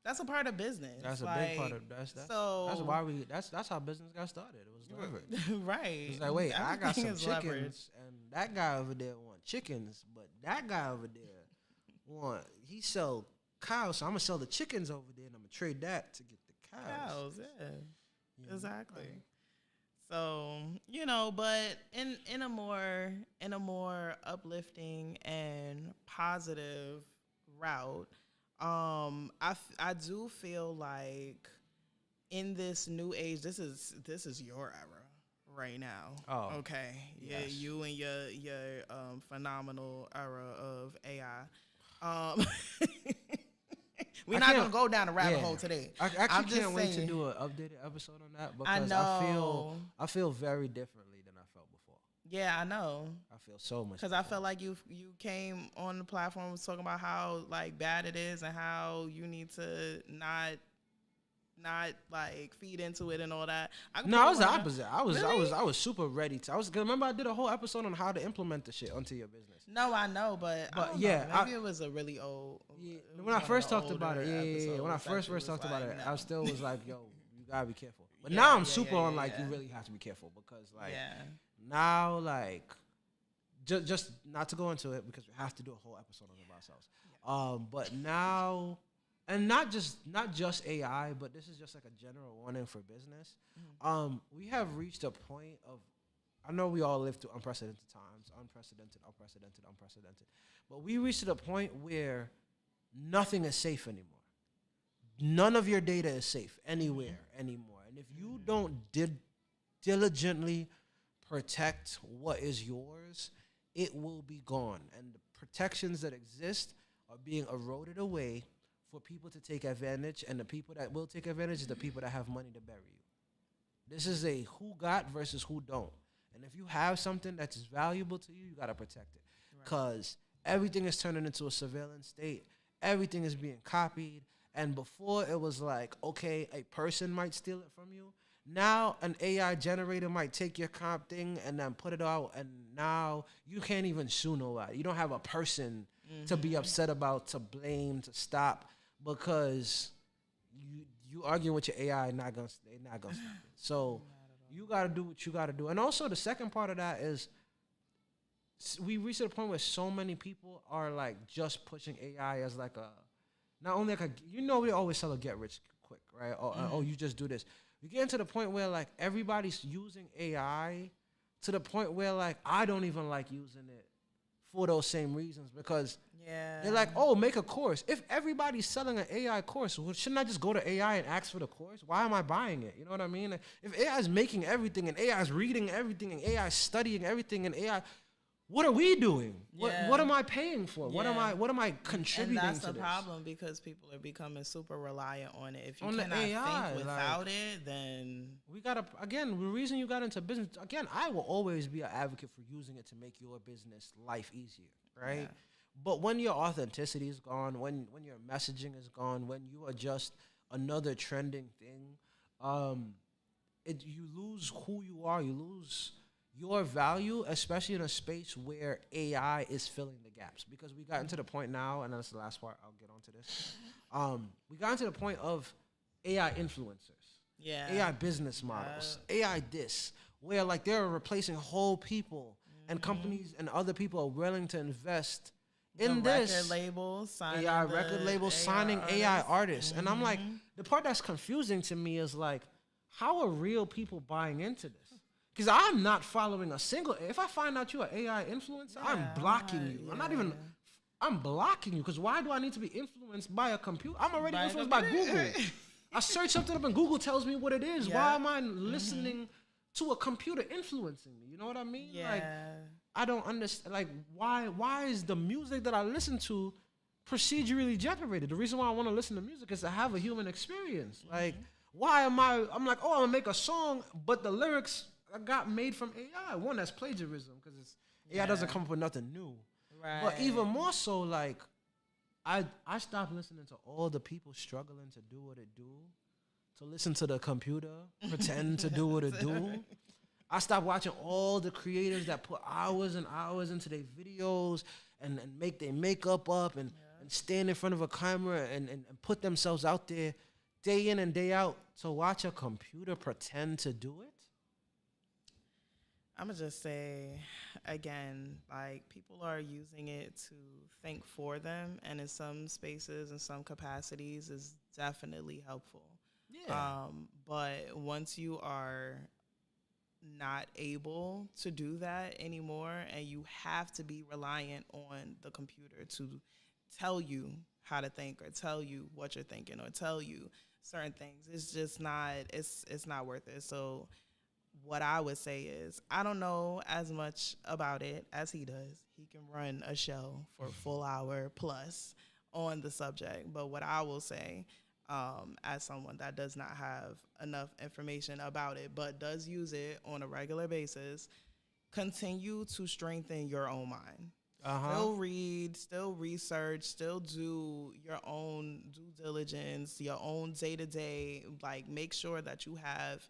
That's a part of business. That's a big part of that's how business got started. It was leverage. Right. It's like, wait, I got some chickens and that guy over there want chickens, but that guy over there he sell cows, so I'm gonna sell the chickens over there and I'm gonna trade that to get the cows. Yeah. Exactly. So, you know, but in a more uplifting and positive route, I do feel like in this new age, this is your era right now. Oh, okay. Yeah, yes. you and your phenomenal era of AI. We're not gonna go down the rabbit hole today. I actually can't wait to do an updated episode on that because I feel very differently than I felt before. Yeah, I know. I feel so much because I felt like you came on the platform was talking about how like bad it is and how you need to not like feed into it and all that. No, I was the opposite. I was super ready to. Cause remember I did a whole episode on how to implement the shit onto your business. No, I know, but yeah, maybe it was a really old. Yeah, when I first talked about it, yeah. When I first talked about it, I still was like, yo, you gotta be careful. But now I'm super on like you really have to be careful because like now like just not to go into it because we have to do a whole episode on it ourselves. But now. And not just AI, but this is just like a general warning for business. Mm-hmm. We have reached a point of, I know we all live through unprecedented times, unprecedented. But we reached a point where nothing is safe anymore. None of your data is safe anywhere anymore. And if you don't diligently protect what is yours, it will be gone. And the protections that exist are being eroded away for people to take advantage, and the people that will take advantage is the people that have money to bury you. This is a who got versus who don't. And if you have something that's valuable to you, you got to protect it. Because everything is turning into a surveillance state. Everything is being copied. And before it was like, okay, a person might steal it from you. Now an AI generator might take your comp thing and then put it out, and now you can't even sue nobody. You don't have a person to be upset about, to blame, to stop. Because you arguing with your AI, they're not gonna stop it. So you gotta do what you gotta do. And also the second part of that is we reached a point where so many people are like just pushing AI as like not only like we always sell a get rich quick, right? Or you just do this. We get into the point where like everybody's using AI to the point where like I don't even like using it for those same reasons because they're like, oh, make a course. If everybody's selling an AI course, well, shouldn't I just go to AI and ask for the course? Why am I buying it? You know what I mean? Like, if AI is making everything and AI is reading everything and AI is studying everything and AI, what are we doing? What am I paying for? What am I contributing to this? And that's the problem because people are becoming super reliant on it. If you cannot think without it, then we gotta the reason you got into business I will always be an advocate for using it to make your business life easier, right? Yeah. But when your authenticity is gone, when your messaging is gone, when you are just another trending thing, you lose who you are. You lose your value, especially in a space where AI is filling the gaps. Because we got into the point now, and that's the last part, I'll get onto this. We got into the point of AI influencers, AI business models, AI this, where like they're replacing whole people, and companies and other people are willing to invest in this record labels, signing AI artists. And I'm like, the part that's confusing to me is like, how are real people buying into this? Because I'm not following a single. If I find out you're an AI influencer, I'm blocking you. I'm blocking you. Because why do I need to be influenced by a computer? I'm already influenced by Google. I search something up and Google tells me what it is. Why am I listening to a computer influencing me? You know what I mean? Like, I don't understand. Like, why is the music that I listen to procedurally generated? The reason why I want to listen to music is to have a human experience. Like, why am I'm like, oh, I'm going to make a song, but the lyrics got made from AI. One, that's plagiarism because AI doesn't come up with nothing new. Right. But even more so, like, I stopped listening to all the people struggling to do what it do, to listen to the computer, pretend to do what it do. I stopped watching all the creators that put hours and hours into their videos and make their makeup up and stand in front of a camera and put themselves out there day in and day out to watch a computer pretend to do it. I'm going to just say, again, like, people are using it to think for them, and in some spaces and some capacities is definitely helpful. Yeah. But once you are not able to do that anymore, and you have to be reliant on the computer to tell you how to think or tell you what you're thinking or tell you certain things. It's just not. It's not worth it. So what I would say is I don't know as much about it as he does. He can run a show for a full hour plus on the subject. But what I will say, as someone that does not have enough information about it but does use it on a regular basis, continue to strengthen your own mind. Still read, still research, still do your own due diligence, your own day-to-day. Like, make sure that you have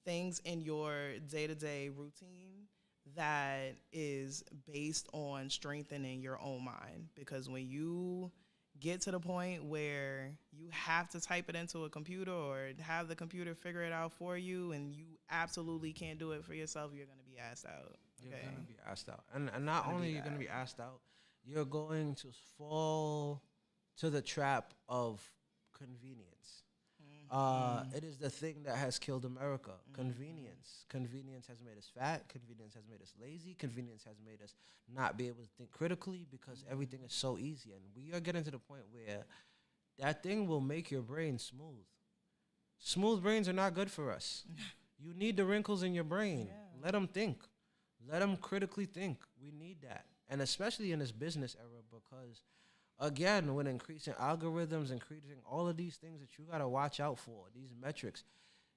things in your day-to-day routine that is based on strengthening your own mind. Because when you get to the point where you have to type it into a computer or have the computer figure it out for you and you absolutely can't do it for yourself, you're going to be asked out. You're going to be asked out. And not only you're going to be asked out, you're going to fall to the trap of convenience. It is the thing that has killed America. Convenience. Convenience has made us fat. Convenience has made us lazy. Convenience has made us not be able to think critically because everything is so easy. And we are getting to the point where that thing will make your brain smooth. Smooth brains are not good for us. You need the wrinkles in your brain. Yeah. Let them think. Let them critically think. We need that. And especially in this business era because, again, with increasing algorithms, increasing all of these things that you got to watch out for, these metrics,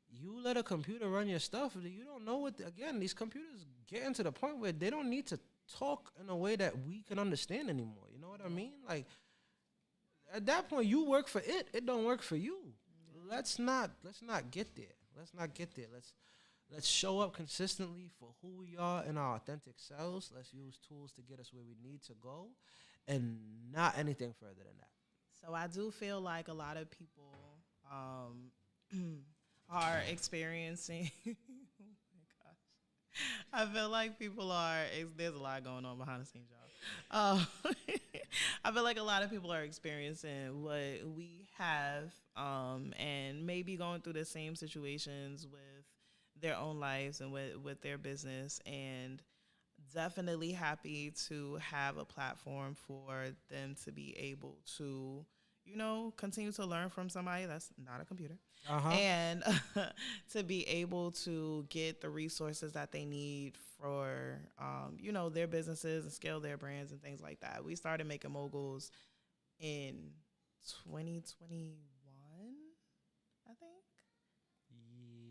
you let a computer run your stuff, you don't know what, again, these computers getting to the point where they don't need to talk in a way that we can understand anymore. You know what I mean? Like, at that point, you work for it. It don't work for you. Let's not get there. Let's not get there. Let's show up consistently for who we are in our authentic selves. Let's use tools to get us where we need to go and not anything further than that. So I do feel like a lot of people are experiencing oh my gosh. I feel like people are there's a lot going on behind the scenes, y'all. I feel like a lot of people are experiencing what we have and maybe going through the same situations with their own lives and with their business, and definitely happy to have a platform for them to be able to, you know, continue to learn from somebody that's not a computer and to be able to get the resources that they need for, you know, their businesses and scale their brands and things like that. We started Making Moguls in 2021, I think.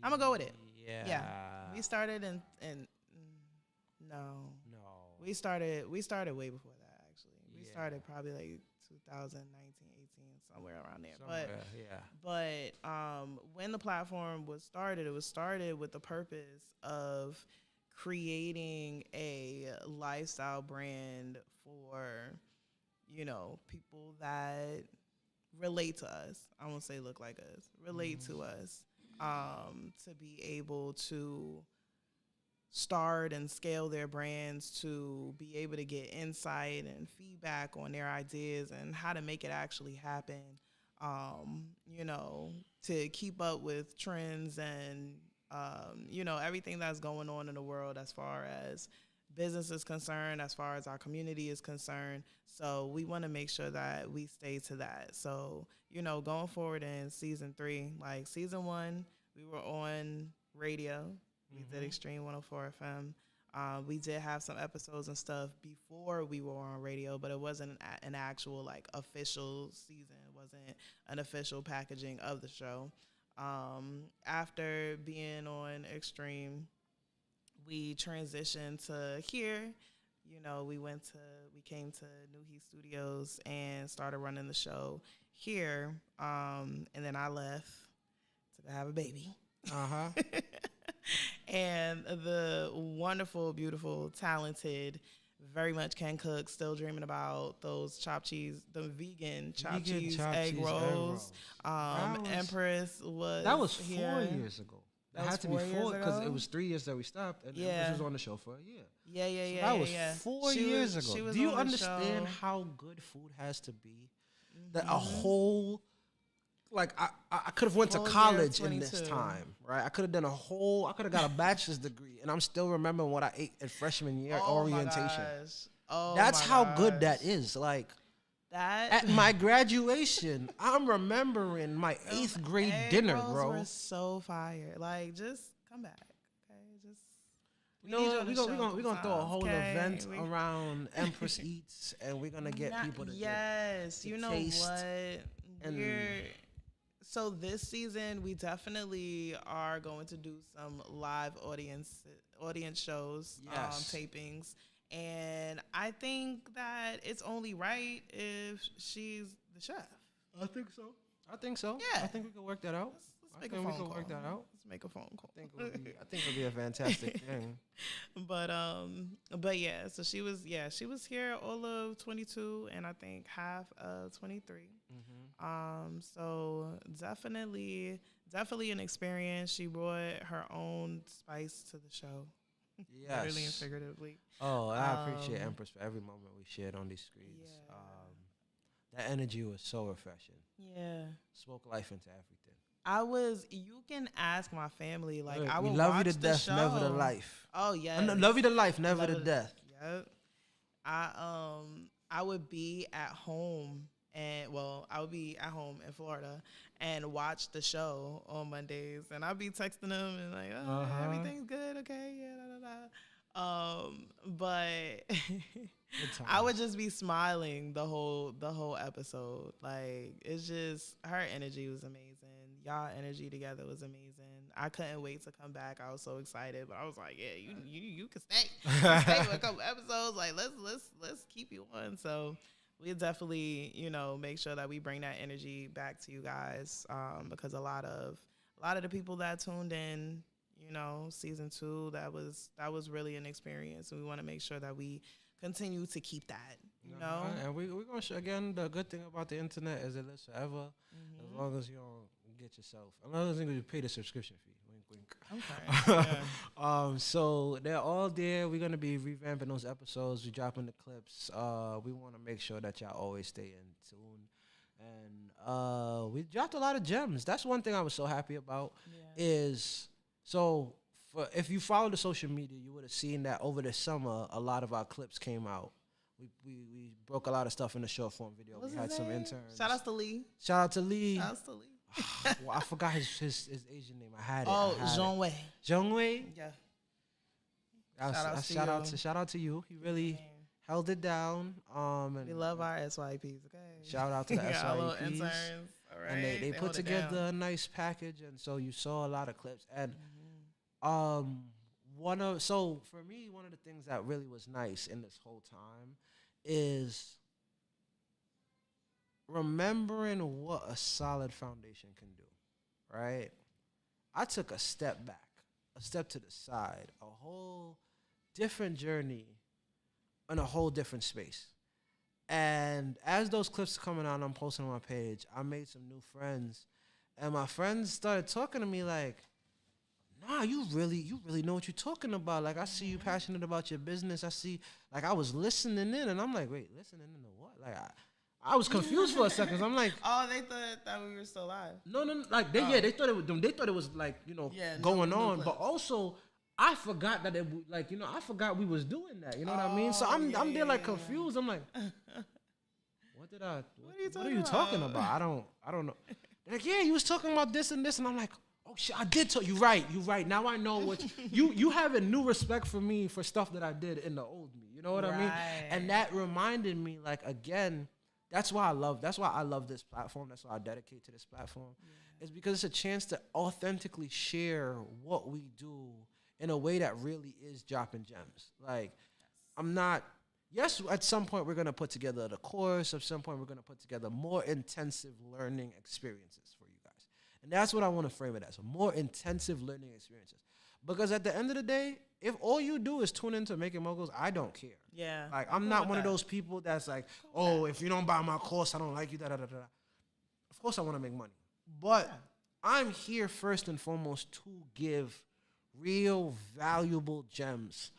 I'm going to go with it. Yeah. We started in no. We started way before that, actually. We started probably like 2019, 18, somewhere around there. But when the platform was started, it was started with the purpose of creating a lifestyle brand for, you know, people that relate to us. I won't say look like us, relate to us. To be able to start and scale their brands, to be able to get insight and feedback on their ideas and how to make it actually happen, you know, to keep up with trends and, you know, everything that's going on in the world as far as business is concerned, as far as our community is concerned. So we want to make sure that we stay to that. So, you know, going forward in season 3, like season 1, we were on radio. We did Extreme 104 FM. We did have some episodes and stuff before we were on radio, but it wasn't an actual like official season. It wasn't an official packaging of the show. After being on Extreme, we transitioned to here. You know, we came to New Heat Studios and started running the show here. And then I left to have a baby. And the wonderful, beautiful, talented, very much can cook, still dreaming about those chopped cheese, the vegan chopped cheese egg rolls. Empress was that was here. 4 years ago. That had to be 4 because it was 3 years that we stopped, and Empress was on the show for a year. Yeah. That was 4 years ago. Do you understand how good food has to be? That a whole, like, I could have went to college in this time, right? I could have got a bachelor's degree, and I'm still remembering what I ate in freshman year orientation. That's how good that is. Like, At my graduation, I'm remembering my 8th grade dinner, bro. Were so fire. Like, just come back, okay? Just you know what? We're gonna throw a whole event around Empress Eats, and we're gonna get people to you know what? So this season, we definitely are going to do some live audience shows, tapings. And I think that it's only right if she's the chef. I think so. Yeah. I think we can work that out. Let's make a phone call. Let's make a phone call. I think it'll be a fantastic thing. But yeah, so she was here all of 22 and I think half of 23. Mm-hmm. So definitely an experience. She brought her own spice to the show. Yes. Literally and figuratively. Oh, I appreciate Empress for every moment we shared on these screens. Yeah. That energy was so refreshing. Yeah. Spoke life into everything. You can ask my family. Like, I would love you to death, never to life. Oh, yeah. Love you to life, never to death. Yep. I would be at home I would be at home in Florida and watch the show on Mondays, and I'd be texting them and like, everything's good, okay, yeah, but I would just be smiling the whole episode. Like, it's just, her energy was amazing. Y'all energy together was amazing. I couldn't wait to come back. I was so excited, but I was like, yeah, you can stay. Stay with a couple episodes. Like, let's keep you on. So we'll definitely, make sure that we bring that energy back to you guys, because a lot of the people that tuned in, season 2, that was really an experience, and we want to make sure that we continue to keep that, And we're going to again, the good thing about the internet is it lives forever, as long as you don't get yourself. Another thing is you pay the subscription fee. Wink, wink. Okay. Yeah. So they're all there. We're going to be revamping those episodes. We're dropping the clips. We want to make sure that y'all always stay in tune. And we dropped a lot of gems. That's one thing I was so happy about if you follow the social media, you would have seen that over the summer, a lot of our clips came out. We broke a lot of stuff in the short form video. We had some interns. Shout out to Lee. Well, I forgot his Asian name. I had it. Oh, Zhongwei. Zhongwei? Yeah. Shout out to you. He really held it down. And we love our SYPs, okay? Shout out to the SYPs. Interns, all right? And they put together a nice package, and so you saw a lot of clips. And for me, one of the things that really was nice in this whole time is remembering what a solid foundation can do, right? I took a step back, a step to the side, a whole different journey in a whole different space. And as those clips are coming out, I'm posting on my page, I made some new friends. And my friends started talking to me like, nah, you really know what you're talking about. Like, I see you passionate about your business. I see, like, I was listening in, and I'm like, wait, listening in to what? Like, I was confused for a second. I'm like, oh, they thought that we were still live. No, like they thought it was like, going on, but also I forgot that I forgot we was doing that. You know what I mean? So I'm there like confused. I'm like, what are you talking about? I don't know. They're like, yeah, you was talking about this and this, and I'm like, oh shit, I did tell you. You right. Now I know what you have a new respect for me for stuff that I did in the old me. You know what I mean? And that reminded me, like, again. That's why I love this platform. That's why I dedicate to this platform. Yeah. It's because it's a chance to authentically share what we do in a way that really is dropping gems. Like, at some point we're going to put together the course. At some point we're going to put together more intensive learning experiences for you guys. And that's what I want to frame it as, more intensive learning experiences. Because at the end of the day, if all you do is tune into Making Moguls, I don't care. Yeah. Like, I'm not one of those people that's like, if you don't buy my course, I don't like you, da-da-da-da. Of course I want to make money. But I'm here first and foremost to give real valuable gems.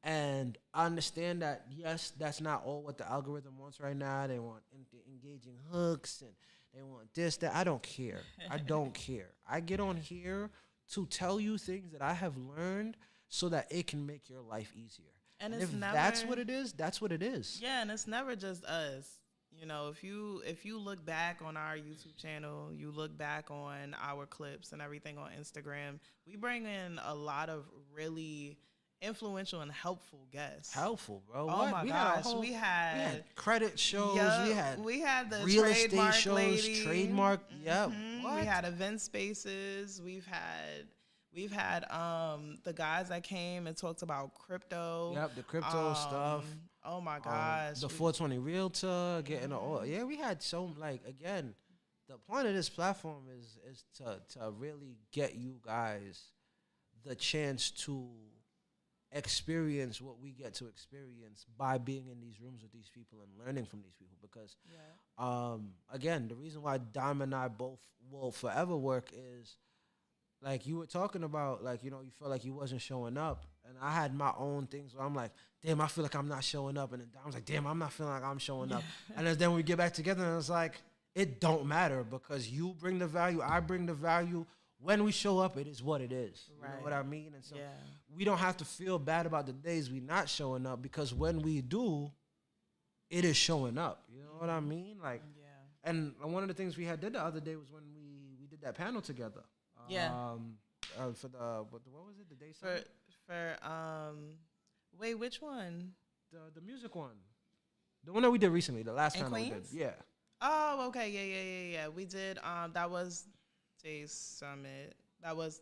And I understand that, yes, that's not all what the algorithm wants right now. They want engaging hooks and they want this, that. I don't care. I don't care. I get on here to tell you things that I have learned so that it can make your life easier. And if that's what it is, that's what it is. Yeah, and it's never just us. You know, if you look back on our YouTube channel, you look back on our clips and everything on Instagram, we bring in a lot of really influential and helpful guests. Helpful, bro. Oh what? my we gosh, had we had credit shows. Yep, We had the real estate trademark shows, lady. trademark. Yep. What? We had event spaces. We've had the guys that came and talked about crypto. Yep, the crypto stuff. Oh my gosh. The 420 realtor, getting the oil. Yeah, we had again, the point of this platform is to really get you guys the chance to experience what we get to experience by being in these rooms with these people and learning from these people. Because, again, the reason why Dyme and I both will forever work is, like you were talking about, like, you know, you felt like you wasn't showing up. And I had my own things where I'm like, damn, I feel like I'm not showing up. And then I was like, damn, I'm not feeling like I'm showing up. And then we get back together and it's like, it don't matter because you bring the value, I bring the value. When we show up, it is what it is. Right. You know what I mean? And so we don't have to feel bad about the days we not showing up because when we do, it is showing up. You know what I mean? Like, and one of the things we did the other day was when we did that panel together. For what was it? The day summit? Wait, which one? The music one. The one that we did recently, the last panel we did. Yeah. Oh, okay. Yeah. We did that was Day Summit. That was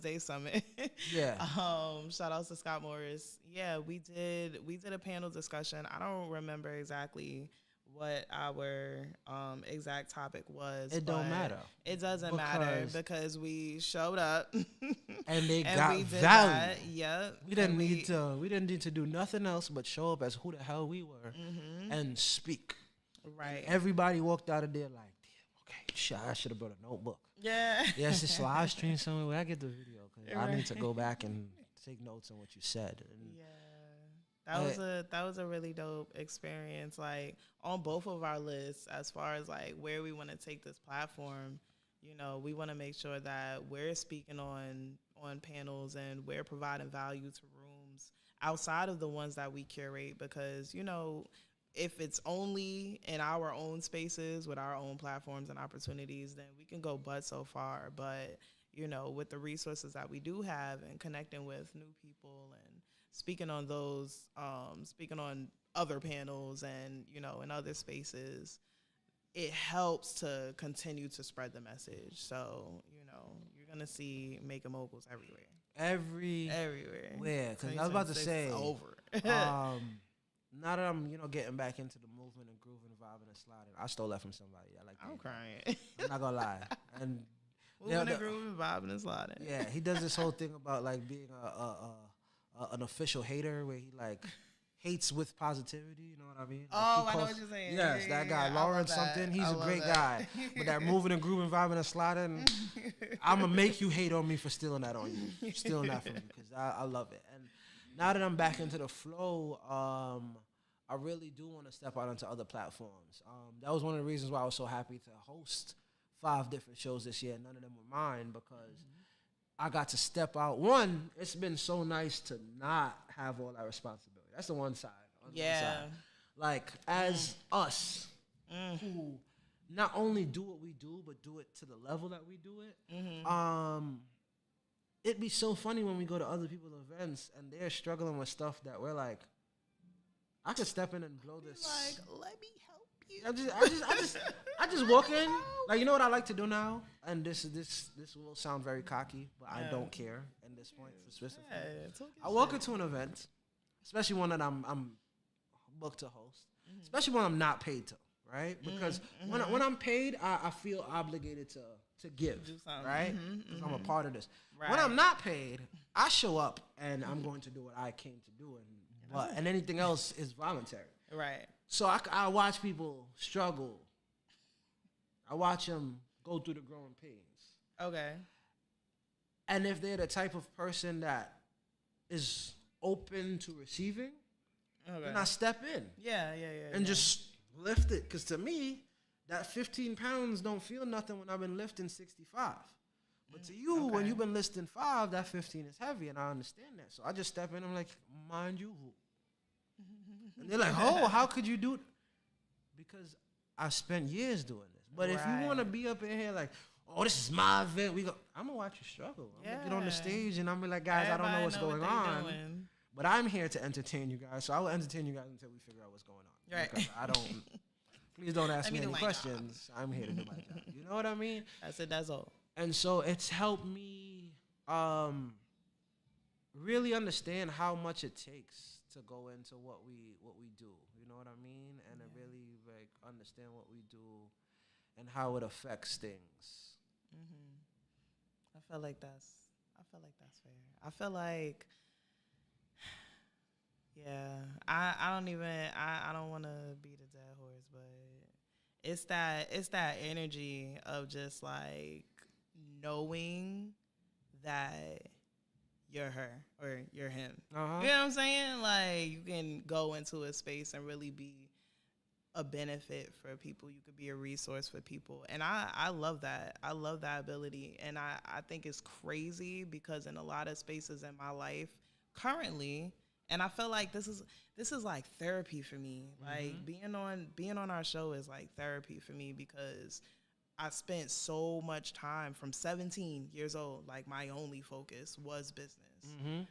Day Summit. Yeah. Shout out to Scott Morris. Yeah, we did a panel discussion. I don't remember exactly what our exact topic was. It don't matter. It doesn't matter because we showed up and they got we did value. That. Yep. We didn't need to do nothing else but show up as who the hell we were and speak. Right. And everybody walked out of there like, damn, okay, shit, I should have brought a notebook. Yeah. Yes, it's live stream somewhere where I get the video because I need to go back and take notes on what you said. And that was a really dope experience, like on both of our lists as far as like where we want to take this platform. You know, we want to make sure that we're speaking on panels and we're providing value to rooms outside of the ones that we curate because, you know, if it's only in our own spaces with our own platforms and opportunities, then we can go but so far. But, you know, with the resources that we do have and connecting with new people and speaking on those, speaking on other panels and, you know, in other spaces, it helps to continue to spread the message. So, you know, you're going to see Making Moguls everywhere. Everywhere. Where? Because I was about to say, over. now that I'm, you know, getting back into the movement and grooving, vibing, and sliding, I stole that from somebody. I like that. I'm crying. I'm not gonna lie. And moving and grooving, vibing, and sliding. Yeah, he does this whole thing about like being an official hater, where he like hates with positivity. You know what I mean? Like I know what you're saying. Yes, that guy, Lawrence something. He's a great guy. But that moving and grooving, vibing, and sliding, I'm gonna make you hate on me for stealing that on you, stealing that from you, because I love it. And now that I'm back into the flow, I really do want to step out onto other platforms. That was one of the reasons why I was so happy to host 5 different shows this year. None of them were mine because I got to step out. One, it's been so nice to not have all that responsibility. That's the one side. Like, as us who not only do what we do, but do it to the level that we do it, it'd be so funny when we go to other people's events and they're struggling with stuff that we're like, I could step in and blow this. Like, let me help you. I just walk in. Like, you know what I like to do now? And this will sound very cocky, but I don't care at this point for specific. I walk into an event, especially one that I'm booked to host, especially when I'm not paid to, right? Because when I'm paid, I feel obligated to give, right? Because I'm a part of this. Right. When I'm not paid, I show up and I'm going to do what I came to do, and anything else is voluntary. Right. So I watch people struggle. I watch them go through the growing pains. Okay. And if they're the type of person that is open to receiving, then I step in. Yeah. And just lift it. Because to me, that 15 pounds don't feel nothing when I've been lifting 65. But to you, when you've been lifting 5, that 15 is heavy, and I understand that. So I just step in, I'm like, mind you. And they're like, oh, how could you do it? because I spent years doing this. But if Right. you want to be up in here like, oh, this is my event, I'm going to watch you struggle. I'm going to get on the stage and I'm going to be like, guys, I don't know what's going on. Doing. But I'm here to entertain you guys. So I will entertain you guys until we figure out what's going on. Right. Because I don't, please don't ask me any my questions. I'm here to do my job. You know what I mean? That's it. That's all. And so it's helped me really understand how much it takes to go into what we do. You know what I mean? And to really like understand what we do and how it affects things. I feel like that's fair. I feel like, yeah, I don't want to beat a dead horse, but it's that energy of just like knowing that you're her or you're him. Uh-huh. You know what I'm saying? Like you can go into a space and really be a benefit for people. You could be a resource for people. And I love that. I love that ability. And I think it's crazy because in a lot of spaces in my life currently, and I feel like this is like therapy for me. Like being on our show is like therapy for me because I spent so much time from 17 years old. Like my only focus was business.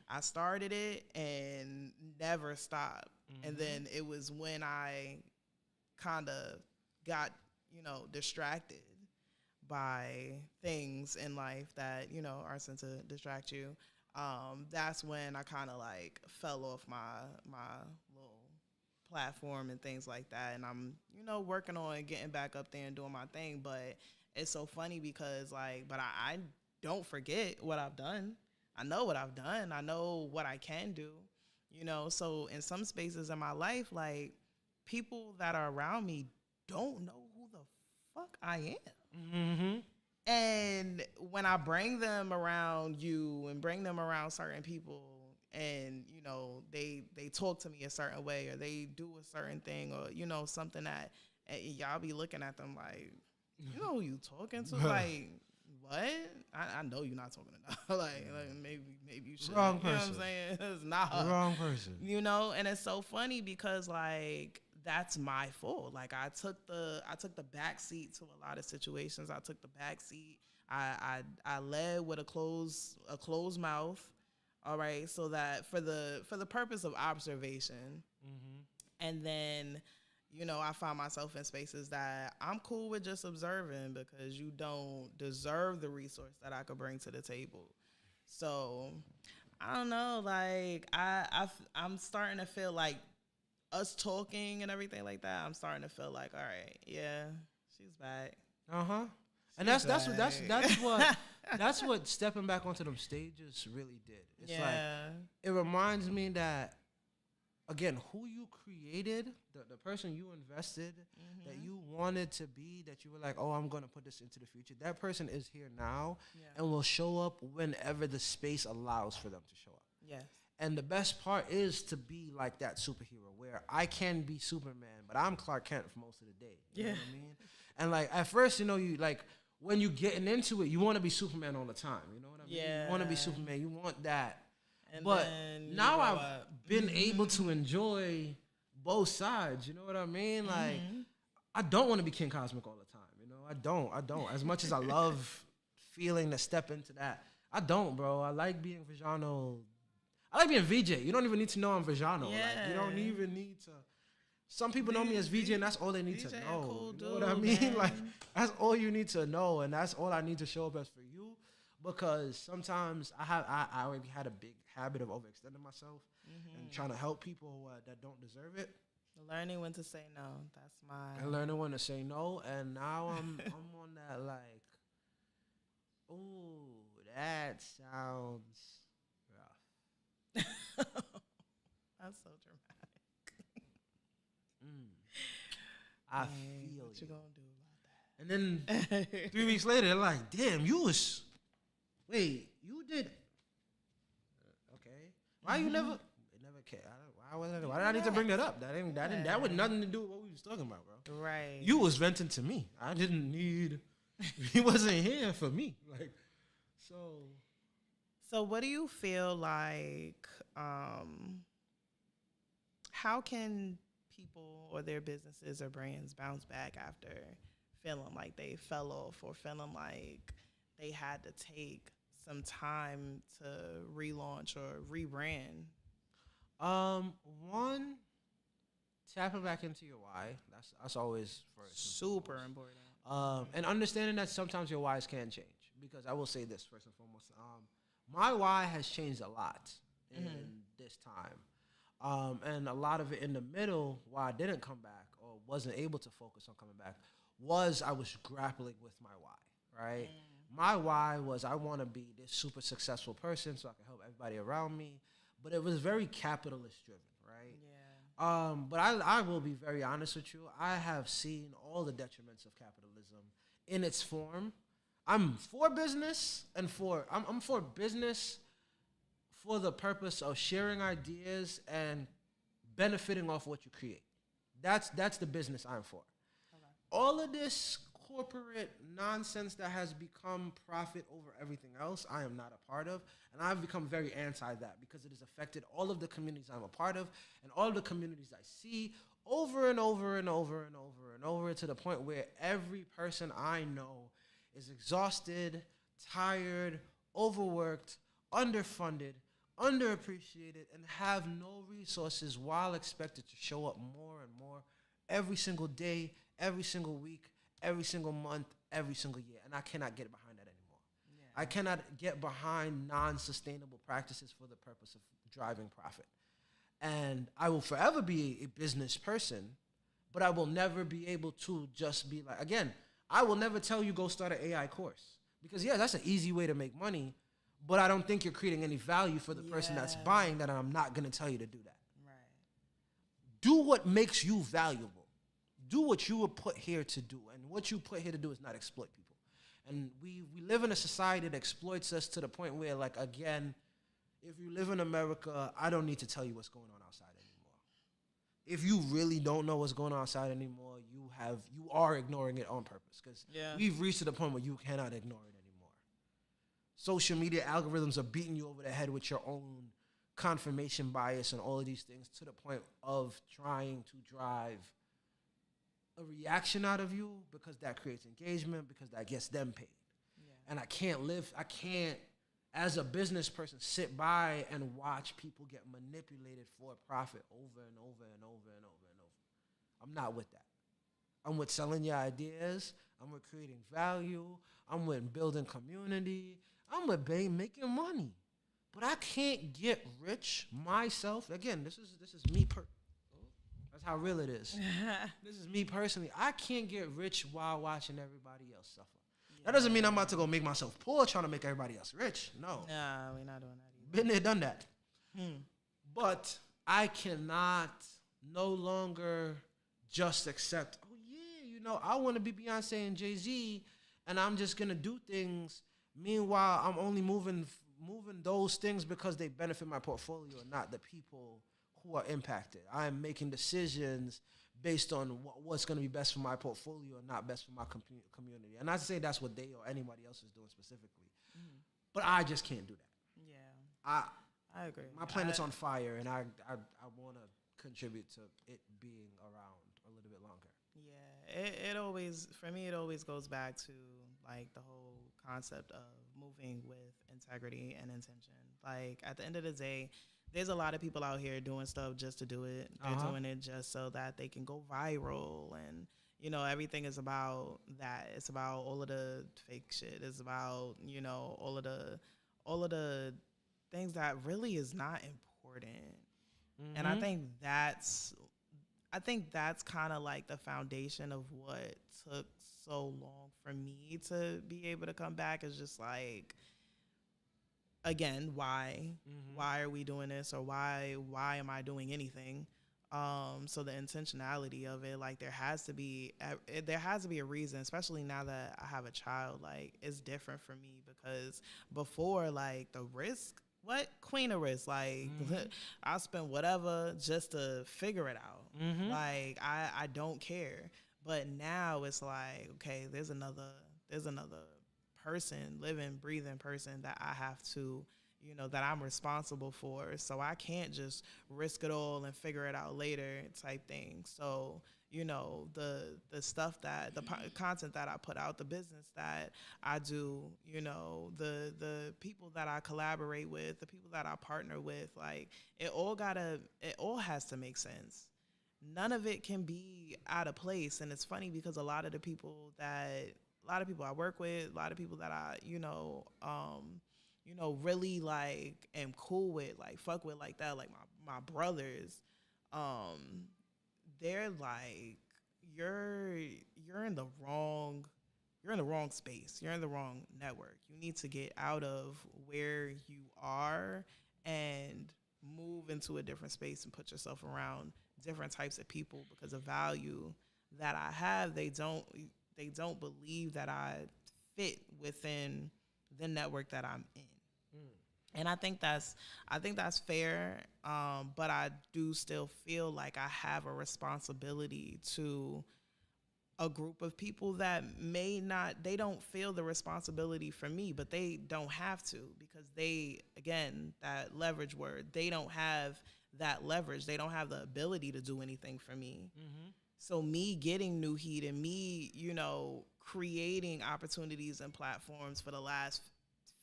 I started it and never stopped. And then it was when I kind of got, distracted by things in life that, are sent to distract you. That's when I kind of like fell off my little platform and things like that. And I'm, working on getting back up there and doing my thing. But it's so funny because but I don't forget what I've done. I know what I've done. I know what I can do, So in some spaces in my life, like people that are around me don't know who the fuck I am. And when I bring them around you and bring them around certain people and, they talk to me a certain way or they do a certain thing or, something that y'all be looking at them like, you know who you talking to? Like, what? I know you're not talking to like maybe you should. Wrong person. You know what I'm saying? It's not her. Wrong person. And it's so funny because like that's my fault. Like I took the back seat to a lot of situations. I took the back seat. I led with a closed mouth. All right, so that for the purpose of observation, and then I find myself in spaces that I'm cool with just observing because you don't deserve the resource that I could bring to the table. So I don't know, like I'm starting to feel like us talking and everything like that. I'm starting to feel like, all right, yeah, she's back. And that's what stepping back onto them stages really did. It's like it reminds me that again, who you created, the person you invested, that you wanted to be, that you were like, oh, I'm gonna put this into the future. That person is here now and will show up whenever the space allows for them to show up. Yes. And the best part is to be like that superhero where I can be Superman, but I'm Clark Kent for most of the day. You know what I mean? And like at first, you like when you getting into it, you want to be Superman all the time. You know what I mean? Yeah. You want to be Superman. You want that. And but now I've been able to enjoy both sides. You know what I mean? Like I don't want to be King Cosmic all the time. I don't. As much as I love feeling to step into that, I don't, bro. I like being Vē Jano. I like being VJ. You don't even need to know I'm Vē Jano. Yeah. Like, you don't even need to. Some people know me as VJ, and that's all they need to know. Cool you know what I mean? Man. Like that's all you need to know, and that's all I need to show up as for you. Because sometimes I already had a big habit of overextending myself and trying to help people that don't deserve it. Learning when to say no. That's my. And learning when to say no, and now I'm on that like, ooh, that sounds rough. That's so dramatic. I feel what you gonna do about that? And then 3 weeks later, they're like, damn, you did. Okay. Why you never? It never cared. Why did I need to bring that up? That was nothing to do with what we was talking about, bro. Right. You was venting to me. I didn't need. He wasn't here for me. Like, so. So what do you feel like? How can people or their businesses or brands bounce back after feeling like they fell off or feeling like they had to take some time to relaunch or rebrand? One, tapping back into your why. That's always first. Super important. And understanding that sometimes your whys can change. Because I will say this first and foremost. My why has changed a lot in this time. And a lot of it in the middle, why I didn't come back or wasn't able to focus on coming back, was I was grappling with my why, right? My why was I want to be this super successful person so I can help everybody around me. But it was very capitalist driven, right? Yeah. But I will be very honest with you. I have seen all the detriments of capitalism in its form. I'm for business I'm for business for the purpose of sharing ideas and benefiting off what you create. That's the business I'm for. Okay. All of this corporate nonsense that has become profit over everything else, I am not a part of. And I've become very anti that because it has affected all of the communities I'm a part of and all of the communities I see over and over and over and over and over to the point where every person I know is exhausted, tired, overworked, underfunded, underappreciated, and have no resources while expected to show up more and more every single day, every single week, every single month, every single year. And I cannot get behind that anymore. Yeah. I cannot get behind non-sustainable practices for the purpose of driving profit. And I will forever be a business person, but I will never be able to just be like, again, I will never tell you go start an AI course. Because, yeah, that's an easy way to make money, but I don't think you're creating any value for the person that's buying that, and I'm not going to tell you to do that. Right. Do what makes you valuable. Do what you were put here to do, and what you put here to do is not exploit people. And we live in a society that exploits us to the point where, like, again, if you live in America, I don't need to tell you what's going on outside anymore. If you really don't know what's going on outside anymore, you are ignoring it on purpose because we've reached to the point where you cannot ignore it anymore. Social media algorithms are beating you over the head with your own confirmation bias and all of these things to the point of trying to drive a reaction out of you because that creates engagement, because that gets them paid. Yeah. And I can't, as a business person, sit by and watch people get manipulated for profit over and over and over and over and over. I'm not with that. I'm with selling your ideas. I'm with creating value. I'm with building community. I'm with making money. But I can't get rich myself. Again, this is me that's how real it is. This is me personally. I can't get rich while watching everybody else suffer. Yeah. That doesn't mean I'm about to go make myself poor trying to make everybody else rich. No. Nah, we're not doing that either. Been there, done that. But I cannot no longer just accept, I want to be Beyonce and Jay-Z, and I'm just going to do things. Meanwhile, I'm only moving those things because they benefit my portfolio and not the people who are impacted. I am making decisions based on what's going to be best for my portfolio and not best for my community. And not to say that's what they or anybody else is doing specifically, but I just can't do that. Yeah, I agree. My planet's on fire, and I want to contribute to it being around a little bit longer. Yeah, it always goes back to like the whole concept of moving with integrity and intention. Like at the end of the day, there's a lot of people out here doing stuff just to do it. They're doing it just so that they can go viral, and everything is about that. It's about all of the fake shit. It's about all of the things that really is not important. And I think that's kind of like the foundation of what took so long for me to be able to come back. Is just like, again, why are we doing this, or why am I doing anything? So the intentionality of it, like there has to be a reason, especially now that I have a child. Like it's different for me because before, like the risk, what queen of risk, like I'll spend whatever just to figure it out. Like I don't care. But now it's like, okay, there's another person, living, breathing person that I have to that I'm responsible for. So I can't just risk it all and figure it out later type thing. So, the stuff the content that I put out, the business that I do, the people that I collaborate with, the people that I partner with, like it all has to make sense. None of it can be out of place. And it's funny because a lot of people I work with, a lot of people that I, really like am cool with, like fuck with like that, like my brothers, they're like, you're in the wrong space. You're in the wrong network. You need to get out of where you are and move into a different space and put yourself around different types of people, because the value that I have, they don't believe that I fit within the network that I'm in. And I think that's fair, but I do still feel like I have a responsibility to a group of people that they don't feel the responsibility for me, but they don't have to, because they, again, that leverage word, they don't have that leverage. They don't have the ability to do anything for me. Mm-hmm. So me getting New Heat and me, creating opportunities and platforms for the last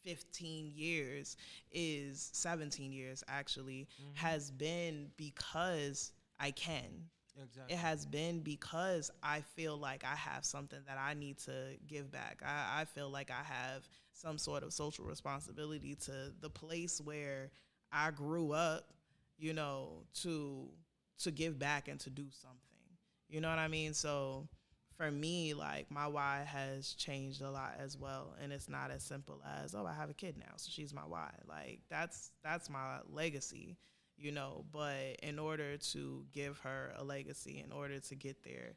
15 years, is 17 years actually, has been because I can. Exactly. It has been because I feel like I have something that I need to give back. I feel like I have some sort of social responsibility to the place where I grew up, to give back and to do something. You know what I mean? So for me, like, my why has changed a lot as well. And it's not as simple as, oh, I have a kid now, so she's my why. Like, that's my legacy, But in order to give her a legacy, in order to get there,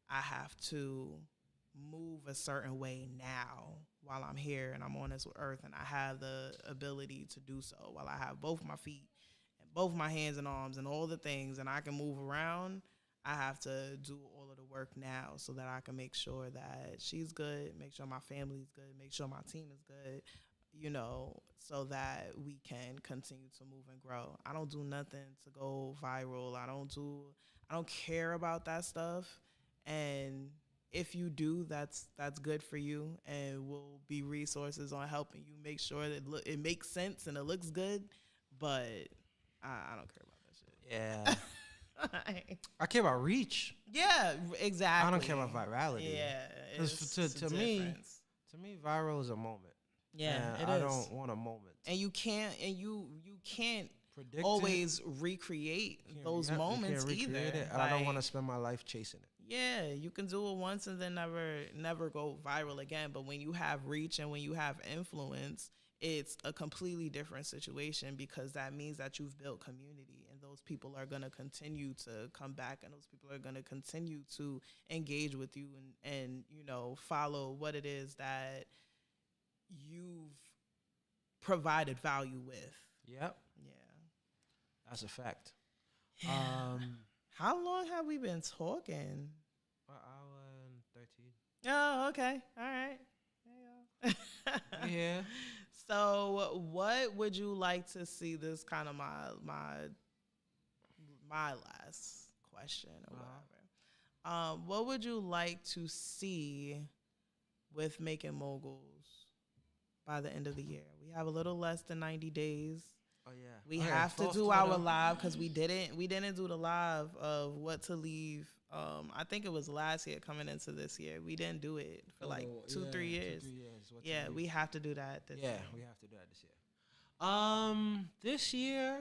I have to move a certain way now while I'm here and I'm on this earth, and I have the ability to do so while I have both my feet and both my hands and arms and all the things, and I can move around. I have to do all of the work now so that I can make sure that she's good, make sure my family's good, make sure my team is good, so that we can continue to move and grow. I don't do nothing to go viral. I don't care about that stuff. And if you do, that's good for you, and will be resources on helping you make sure that it makes sense and it looks good. But I don't care about that shit. Yeah. I care about reach. Yeah, exactly. I don't care about virality. Yeah, to me, viral is a moment. Yeah, I don't want a moment. And you can't predict always recreate those moments either. And I don't want to spend my life chasing it. Yeah, you can do it once and then never go viral again. But when you have reach and when you have influence, it's a completely different situation, because that means that you've built community, and those people are going to continue to come back, and those people are going to continue to engage with you and follow what it is that you've provided value with. Yep. Yeah. That's a fact. Yeah. How long have we been talking? An hour and 13. Oh, okay. All right. There you go. Yeah. So what would you like to see? This kind of my last question or whatever. What would you like to see with Making Moguls by the end of the year? We have a little less than 90 days. Oh yeah. We have to do our live, because we didn't do the live of what to leave. I think it was last year coming into this year. We didn't do it for 3 years. 2-3 years. Yeah, we have to do that this year. Yeah, we have to do that this year.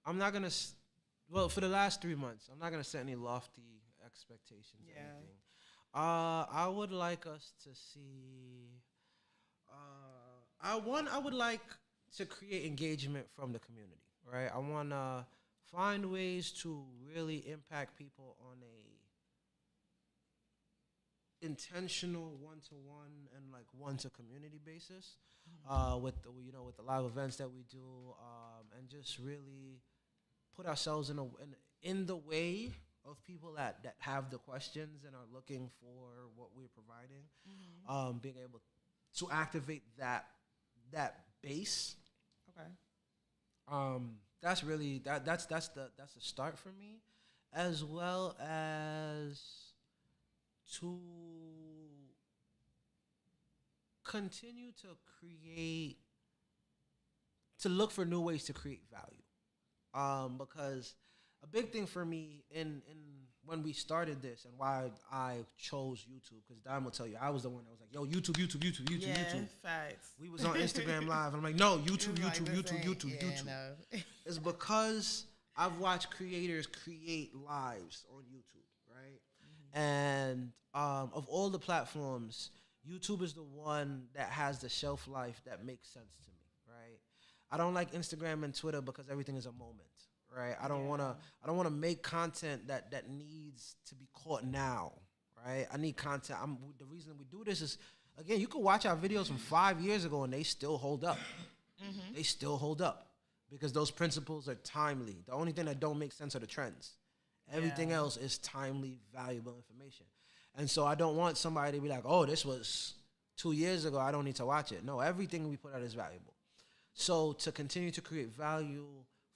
I'm not gonna. Well, for the last 3 months, I'm not gonna set any lofty expectations. Yeah. Or anything. I would like us to see. I would like to create engagement from the community, right? I want to find ways to really impact people on a intentional one-to-one and like one-to-community basis, with the live events that we do, and just really put ourselves in the way of people that have the questions and are looking for what we're providing, being able to activate that base. Okay. That's really that's the start for me, as well as to continue to look for new ways to create value. Because a big thing for me in when we started this and why I chose YouTube, because Dyme will tell you, I was the one that was like, yo, YouTube. Yeah, facts. We was on Instagram Live, and I'm like, no, YouTube. No. It's because I've watched creators create lives on YouTube, right? Mm-hmm. And of all the platforms, YouTube is the one that has the shelf life that makes sense to me, right? I don't like Instagram and Twitter because everything is a moment. Right, I don't want to make content that needs to be caught now. Right, I need content. The reason we do this is, again, you can watch our videos from 5 years ago and they still hold up. Mm-hmm. They still hold up because those principles are timely. The only thing that don't make sense are the trends. Everything else is timely, valuable information. And so I don't want somebody to be like, oh, this was 2 years ago, I don't need to watch it. No, everything we put out is valuable. So to continue to create value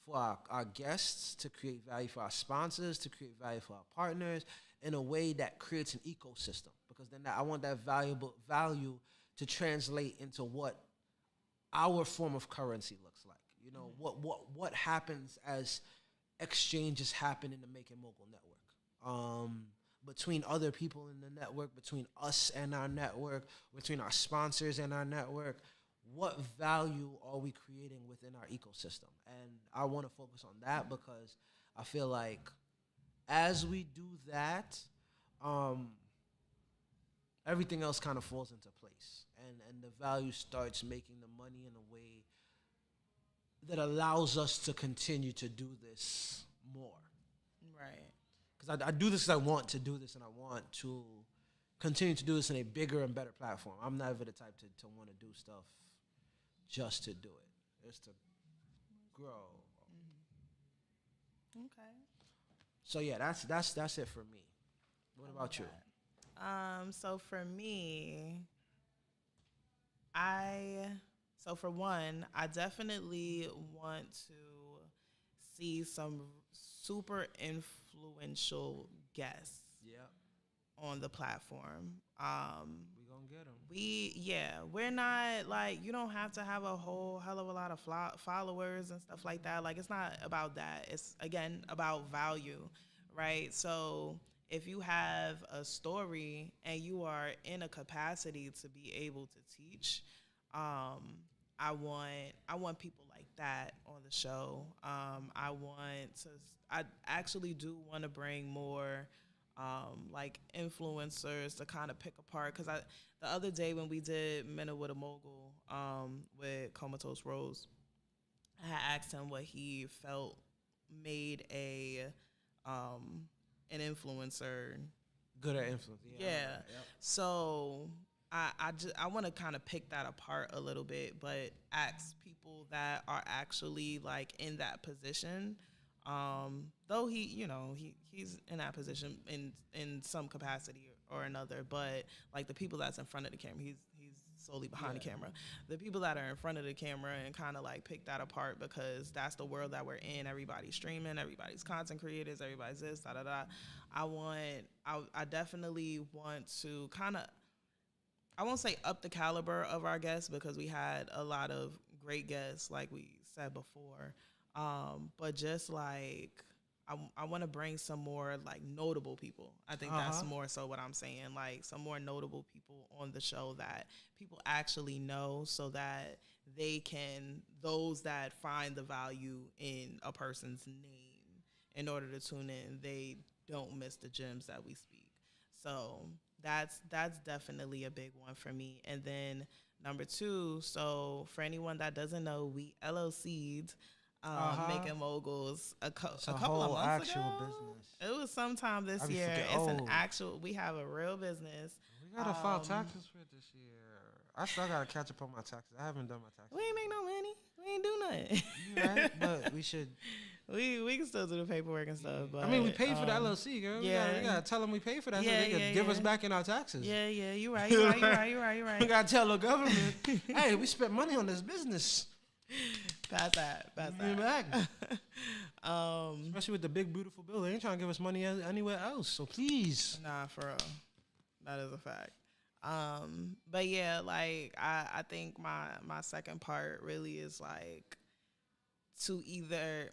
for our guests, to create value for our sponsors, to create value for our partners in a way that creates an ecosystem. Because then I want that value to translate into what our form of currency looks like. You know, what happens as exchanges happen in the Making Mogul network. Between other people in the network, between us and our network, between our sponsors and our network. What value are we creating within our ecosystem? And I want to focus on that because I feel like as we do that, everything else kind of falls into place. And the value starts making the money in a way that allows us to continue to do this more. Right. Because I do this because I want to do this and I want to continue to do this in a bigger and better platform. I'm never the type to want to do stuff just to do it. It's to grow. Mm-hmm. Okay. So yeah, that's it for me. What about you? So for me, for one, I definitely want to see some super influential guests. On the platform. We gonna get them. We're not like, you don't have to have a whole hell of a lot of followers and stuff like that. Like, it's not about that. It's, again, about value, right? So if you have a story and you are in a capacity to be able to teach, I want people like that on the show. I actually do want to bring more like influencers to kind of pick apart, because the other day when we did Men with a Mogul with Comatose Rose, I had asked him what he felt made an influencer good at influence. Yeah. Yep. So I want to kind of pick that apart a little bit, but ask people that are actually like in that position. Though he's in that position in some capacity or another, but like the people that's in front of the camera, he's solely behind the camera. The people that are in front of the camera, and kind of like pick that apart, because that's the world that we're in. Everybody's streaming, everybody's content creators, everybody's this, da da da. I definitely want to kind of, I won't say up the caliber of our guests, because we had a lot of great guests, like we said before. But just like, I want to bring some more like notable people. I think that's more so what I'm saying. Like some more notable people on the show that people actually know, so that those that find the value in a person's name in order to tune in, they don't miss the gems that we speak. So that's definitely a big one for me. And then number 2, so for anyone that doesn't know, we LLC'd Making Moguls a couple of months ago. Business. It was sometime this year. We have a real business. We gotta file taxes for it this year. I still gotta catch up on my taxes. I haven't done my taxes. We ain't make no money. We ain't do nothing. You right, but we should. We can still do the paperwork and stuff. But I mean, we paid for the LLC, girl. Yeah. We gotta tell them we paid for that so they can give us back in our taxes. Yeah, you're right. You're right. We gotta tell the government, hey, we spent money on this business. Pass that. Back. Especially with the big, beautiful bill. They ain't trying to give us money anywhere else. So please. Nah, for real. That is a fact. But yeah, like I think my second part really is like to either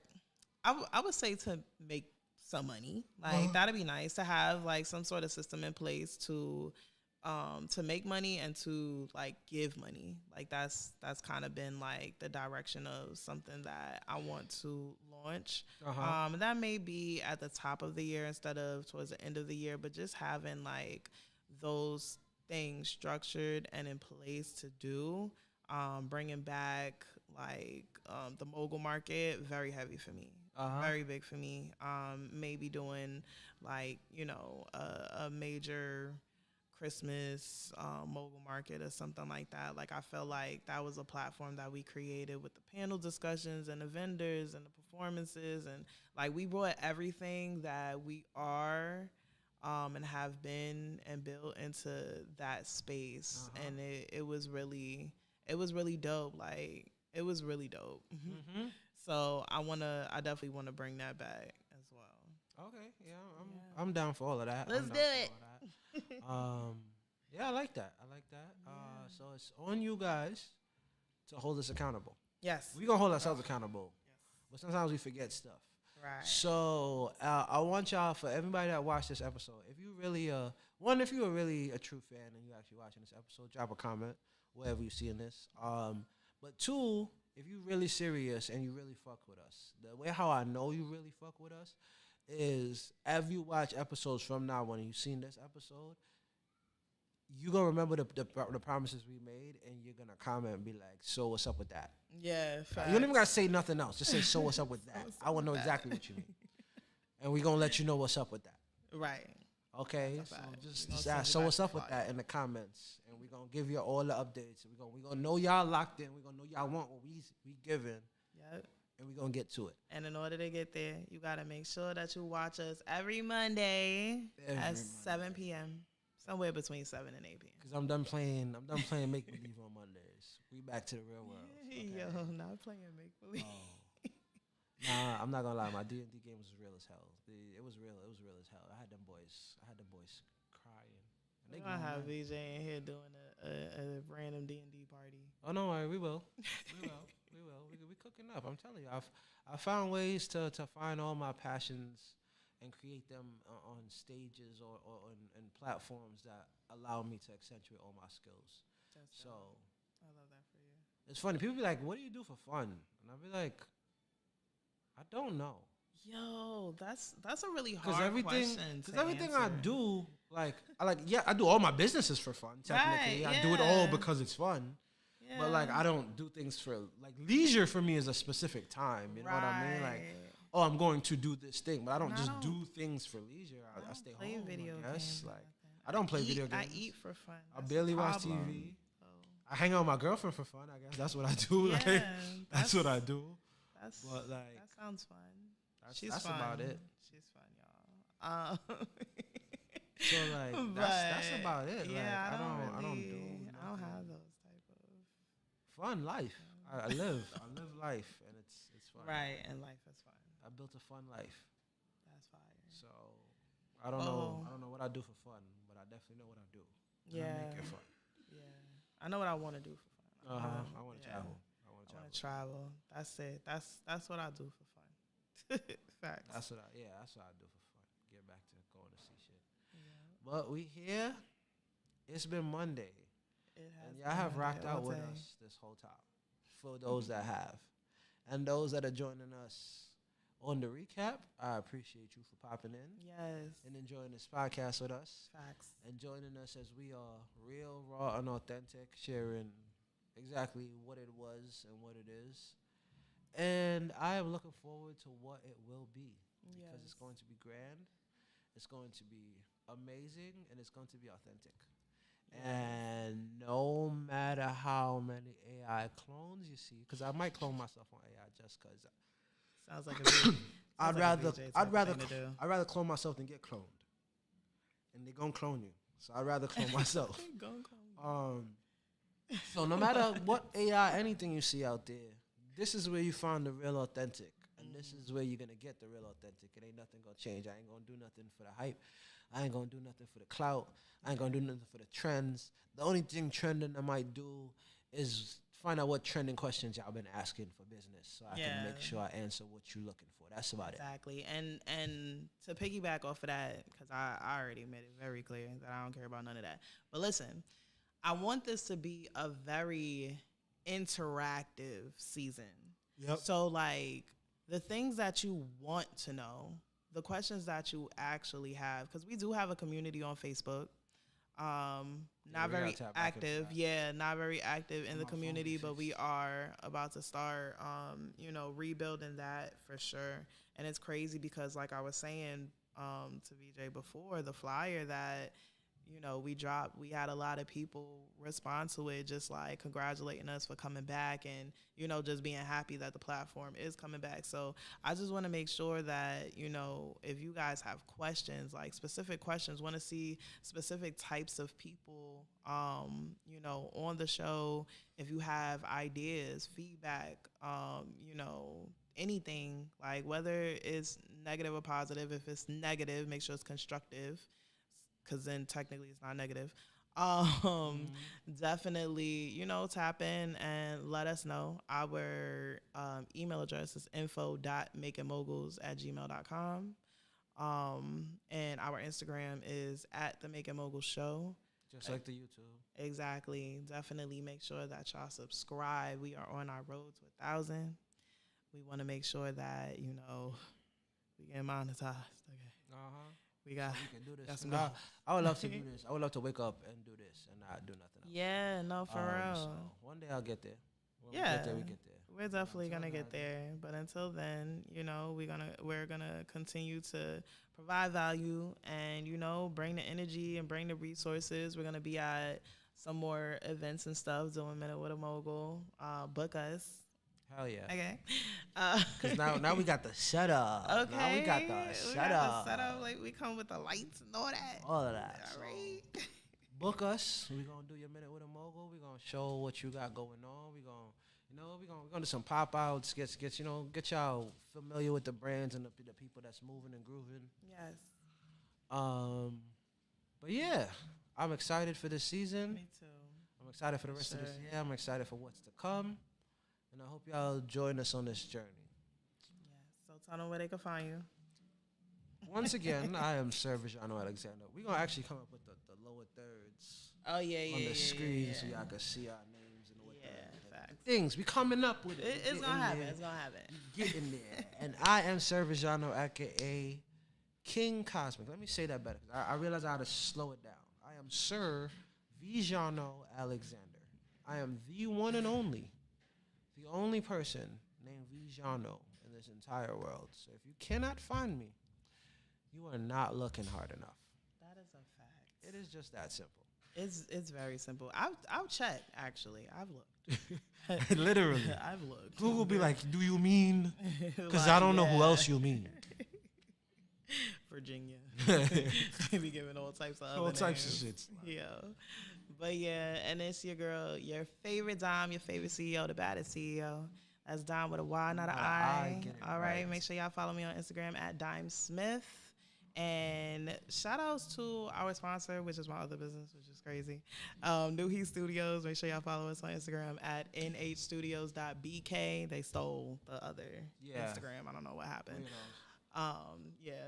I would say to make some money. Like that'd be nice to have like some sort of system in place to make money and to like give money. Like that's kind of been like the direction of something that I want to launch. That may be at the top of the year instead of towards the end of the year, but just having like those things structured and in place to do, bringing back like the mogul market, very heavy for me. Very big for me. Maybe doing like, you know, a major Christmas mogul market or something like that. Like I felt like that was a platform that we created with the panel discussions and the vendors and the performances, and like we brought everything that we are and have been and built into that space. And it was really dope. Like it was really dope. So I definitely want to bring that back as well. Okay, yeah, I'm down for all of that. Let's do it. Yeah, I like that. So it's on you guys to hold us accountable. Yes. We're going to hold ourselves accountable. But sometimes we forget stuff. Right. So I want y'all, for everybody that watched this episode, if you really, if you are really a true fan and you actually watching this episode, drop a comment wherever you seeing this. But two, if you really serious and you really fuck with us, the way how I know you really fuck with us is as you watch episodes from now when you've seen this episode, you're going to remember the promises we made, and you're going to comment and be like, so what's up with that? Yeah, facts. You don't even got to say nothing else. Just say, so what's up with that? I want to know exactly what you mean. And we're going to let you know what's up with that. Right. Okay? So just ask, so what's up with that in the comments. And we're going to give you all the updates. We're going to know y'all locked in. We're going to know y'all want what we giving. Yep. And we're going to get to it. And in order to get there, you got to make sure that you watch us every Monday at 7 p.m. Somewhere between 7 and 8 p.m. Because I'm done playing Make Believe on Mondays. We back to the real world. Okay? Yo, not playing Make Believe. Nah, I'm not gonna lie. My D&D game was real as hell. It was real as hell. I had them boys crying. We're gonna have VJ in here doing a random D&D party. Oh, no worry, we will. We cooking up. I'm telling you, I found ways to find all my passions and create them on stages or in platforms that allow me to accentuate all my skills. So I love that for you. It's funny. People be like, "What do you do for fun?" And I'll be like, "I don't know." Yo, that's a really hard question. Because everything I do, I do all my businesses for fun. Technically, right, I do it all because it's fun. Yeah. But like, I don't do things for like leisure. For me, is a specific time. You know what I mean? Like, oh, I'm going to do this thing, but I don't just do things for leisure. I stay home. Video games. Like, I don't play video games. I eat for fun. I barely watch TV. I hang out with my girlfriend for fun. I guess that's what I do. Yeah, like, that's what I do. That sounds fun. That's fun. About it. She's fun, y'all. So like that's about it. Yeah, like, I don't have those type of fun life. I live life, and it's fun. Right, and life is fun. I built a fun life. That's fire. So I don't know what I do for fun, but I definitely know what I do. Yeah, I make it fun. Yeah, I know what I want to do for fun. I want to travel. I want to travel. That's it. That's what I do for fun. Facts. That's what I do for fun. Get back to going to see shit. Yeah. But we here. It's been Monday. It has. And y'all have rocked out with us this whole time. For those that have. And those that are joining us on the recap, I appreciate you for popping in. Yes. And enjoying this podcast with us. Facts. And joining us as we are real, raw, and authentic, sharing exactly what it was and what it is. And I am looking forward to what it will be. Because it's going to be grand, it's going to be amazing, and it's going to be authentic. Yes. And no matter how many AI clones you see, because I might clone myself on AI just because. Sounds like a VJ. I'd I'd rather clone myself than get cloned. And they're gonna clone you. So I'd rather clone myself. So no matter what AI, anything you see out there, this is where you find the real authentic. And this is where you're gonna get the real authentic. It ain't nothing gonna change. I ain't gonna do nothing for the hype. I ain't gonna do nothing for the clout. I ain't gonna do nothing for the trends. The only thing trending I might do is find out what trending questions y'all been asking for business, so I can make sure I answer what you're looking for. That's about it. Exactly. And to piggyback off of that, because I already made it very clear that I don't care about none of that. But listen, I want this to be a very interactive season. Yep. So, like, the things that you want to know, the questions that you actually have, because we do have a community on Facebook. Not very active. Yeah, not very active in the community, but we are about to start, rebuilding that for sure. And it's crazy because, like I was saying to VJ before, the flyer that, we dropped, we had a lot of people respond to it, just like congratulating us for coming back and, just being happy that the platform is coming back. So I just want to make sure that, if you guys have questions, like specific questions, want to see specific types of people, on the show, if you have ideas, feedback, anything, like whether it's negative or positive. If it's negative, make sure it's constructive, because then technically it's not negative. Definitely, tap in and let us know. Our email address is info.makingmoguls@gmail.com. And our Instagram is @themakingmoguls show. Just like the YouTube. Exactly. Definitely make sure that y'all subscribe. We are on our road to 1,000. We want to make sure that, we get monetized. Okay. We can do this. I would love to do this. I would love to wake up and do this and not do nothing else. Yeah, no, for real. So one day I'll get there. When we get there. We're definitely gonna get there. But until then, we're gonna continue to provide value and, bring the energy and bring the resources. We're gonna be at some more events and stuff, doing Minute with a Mogul. Book us. Hell yeah. Okay. Because now we got the setup. Okay. Now we got the setup. Like, we come with the lights and all that. All of that. All right. Book us. We're going to do your Minute with a Mogul. We're going to show what you got going on. We're going to do some pop-outs. Get y'all familiar with the brands and the people that's moving and grooving. Yes. But yeah, I'm excited for this season. Me too. I'm excited for the rest of this year. I'm excited for what's to come. And I hope y'all join us on this journey. Yeah, so tell them where they can find you. Once again, I am Sir Vē Jano Alexander. We're going to actually come up with the lower thirds on the screen so y'all can see our names and what the things. We coming up with it. It's going to happen. It's going to happen. Getting there. And I am Sir Vē Jano, a.k.a. King Cosmic. Let me say that better. I realize I had to slow it down. I am Sir Vē Jano Alexander. I am the one and only. The only person named Vē Jano in this entire world. So if you cannot find me, you are not looking hard enough. That is a fact. It is just that simple. It's very simple. I've checked, actually. I've looked. Literally. I've looked. Google be like, do you mean? Because I don't know who else you mean. Virginia. Be giving all types of other all types names. of shit. Yeah. But yeah, and it's your girl, your favorite Dyme, your favorite CEO, the baddest CEO. That's Dyme with a Y, not an I. All right. Make sure y'all follow me on Instagram @DymeSmith. And shout outs to our sponsor, which is my other business, which is crazy. New Heat Studios. Make sure y'all follow us on Instagram @nhstudios.bk. They stole the other Instagram. I don't know what happened.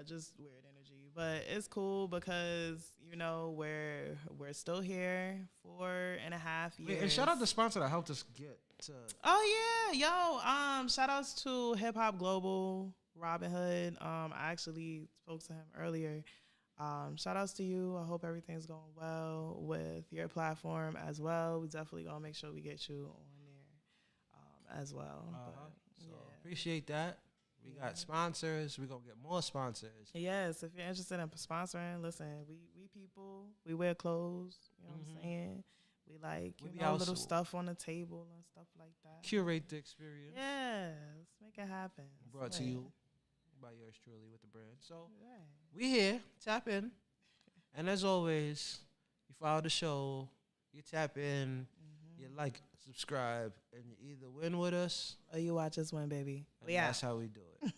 Just weird energy, but it's cool because we're still here 4.5 years. And shout out the sponsor that helped us get to. Oh yeah, shout outs to Hip Hop Global, Robin Hood. I actually spoke to him earlier. Shout outs to you. I hope everything's going well with your platform as well. We definitely gonna make sure we get you on there as well. Appreciate that. We got sponsors. We're going to get more sponsors. Yes, if you're interested in sponsoring, listen, we people, we wear clothes, you know what I'm saying? We like, We you be know, out little so- stuff on the table and stuff like that. Curate the experience. Yeah, let's make it happen. Brought to Yeah. you by yours truly with the brand. So Right. we here. Tap in. And as always, you follow the show. You tap in. You like, subscribe, and you either win with us. Oh, you watch us win, baby. And We out. that's how we do it.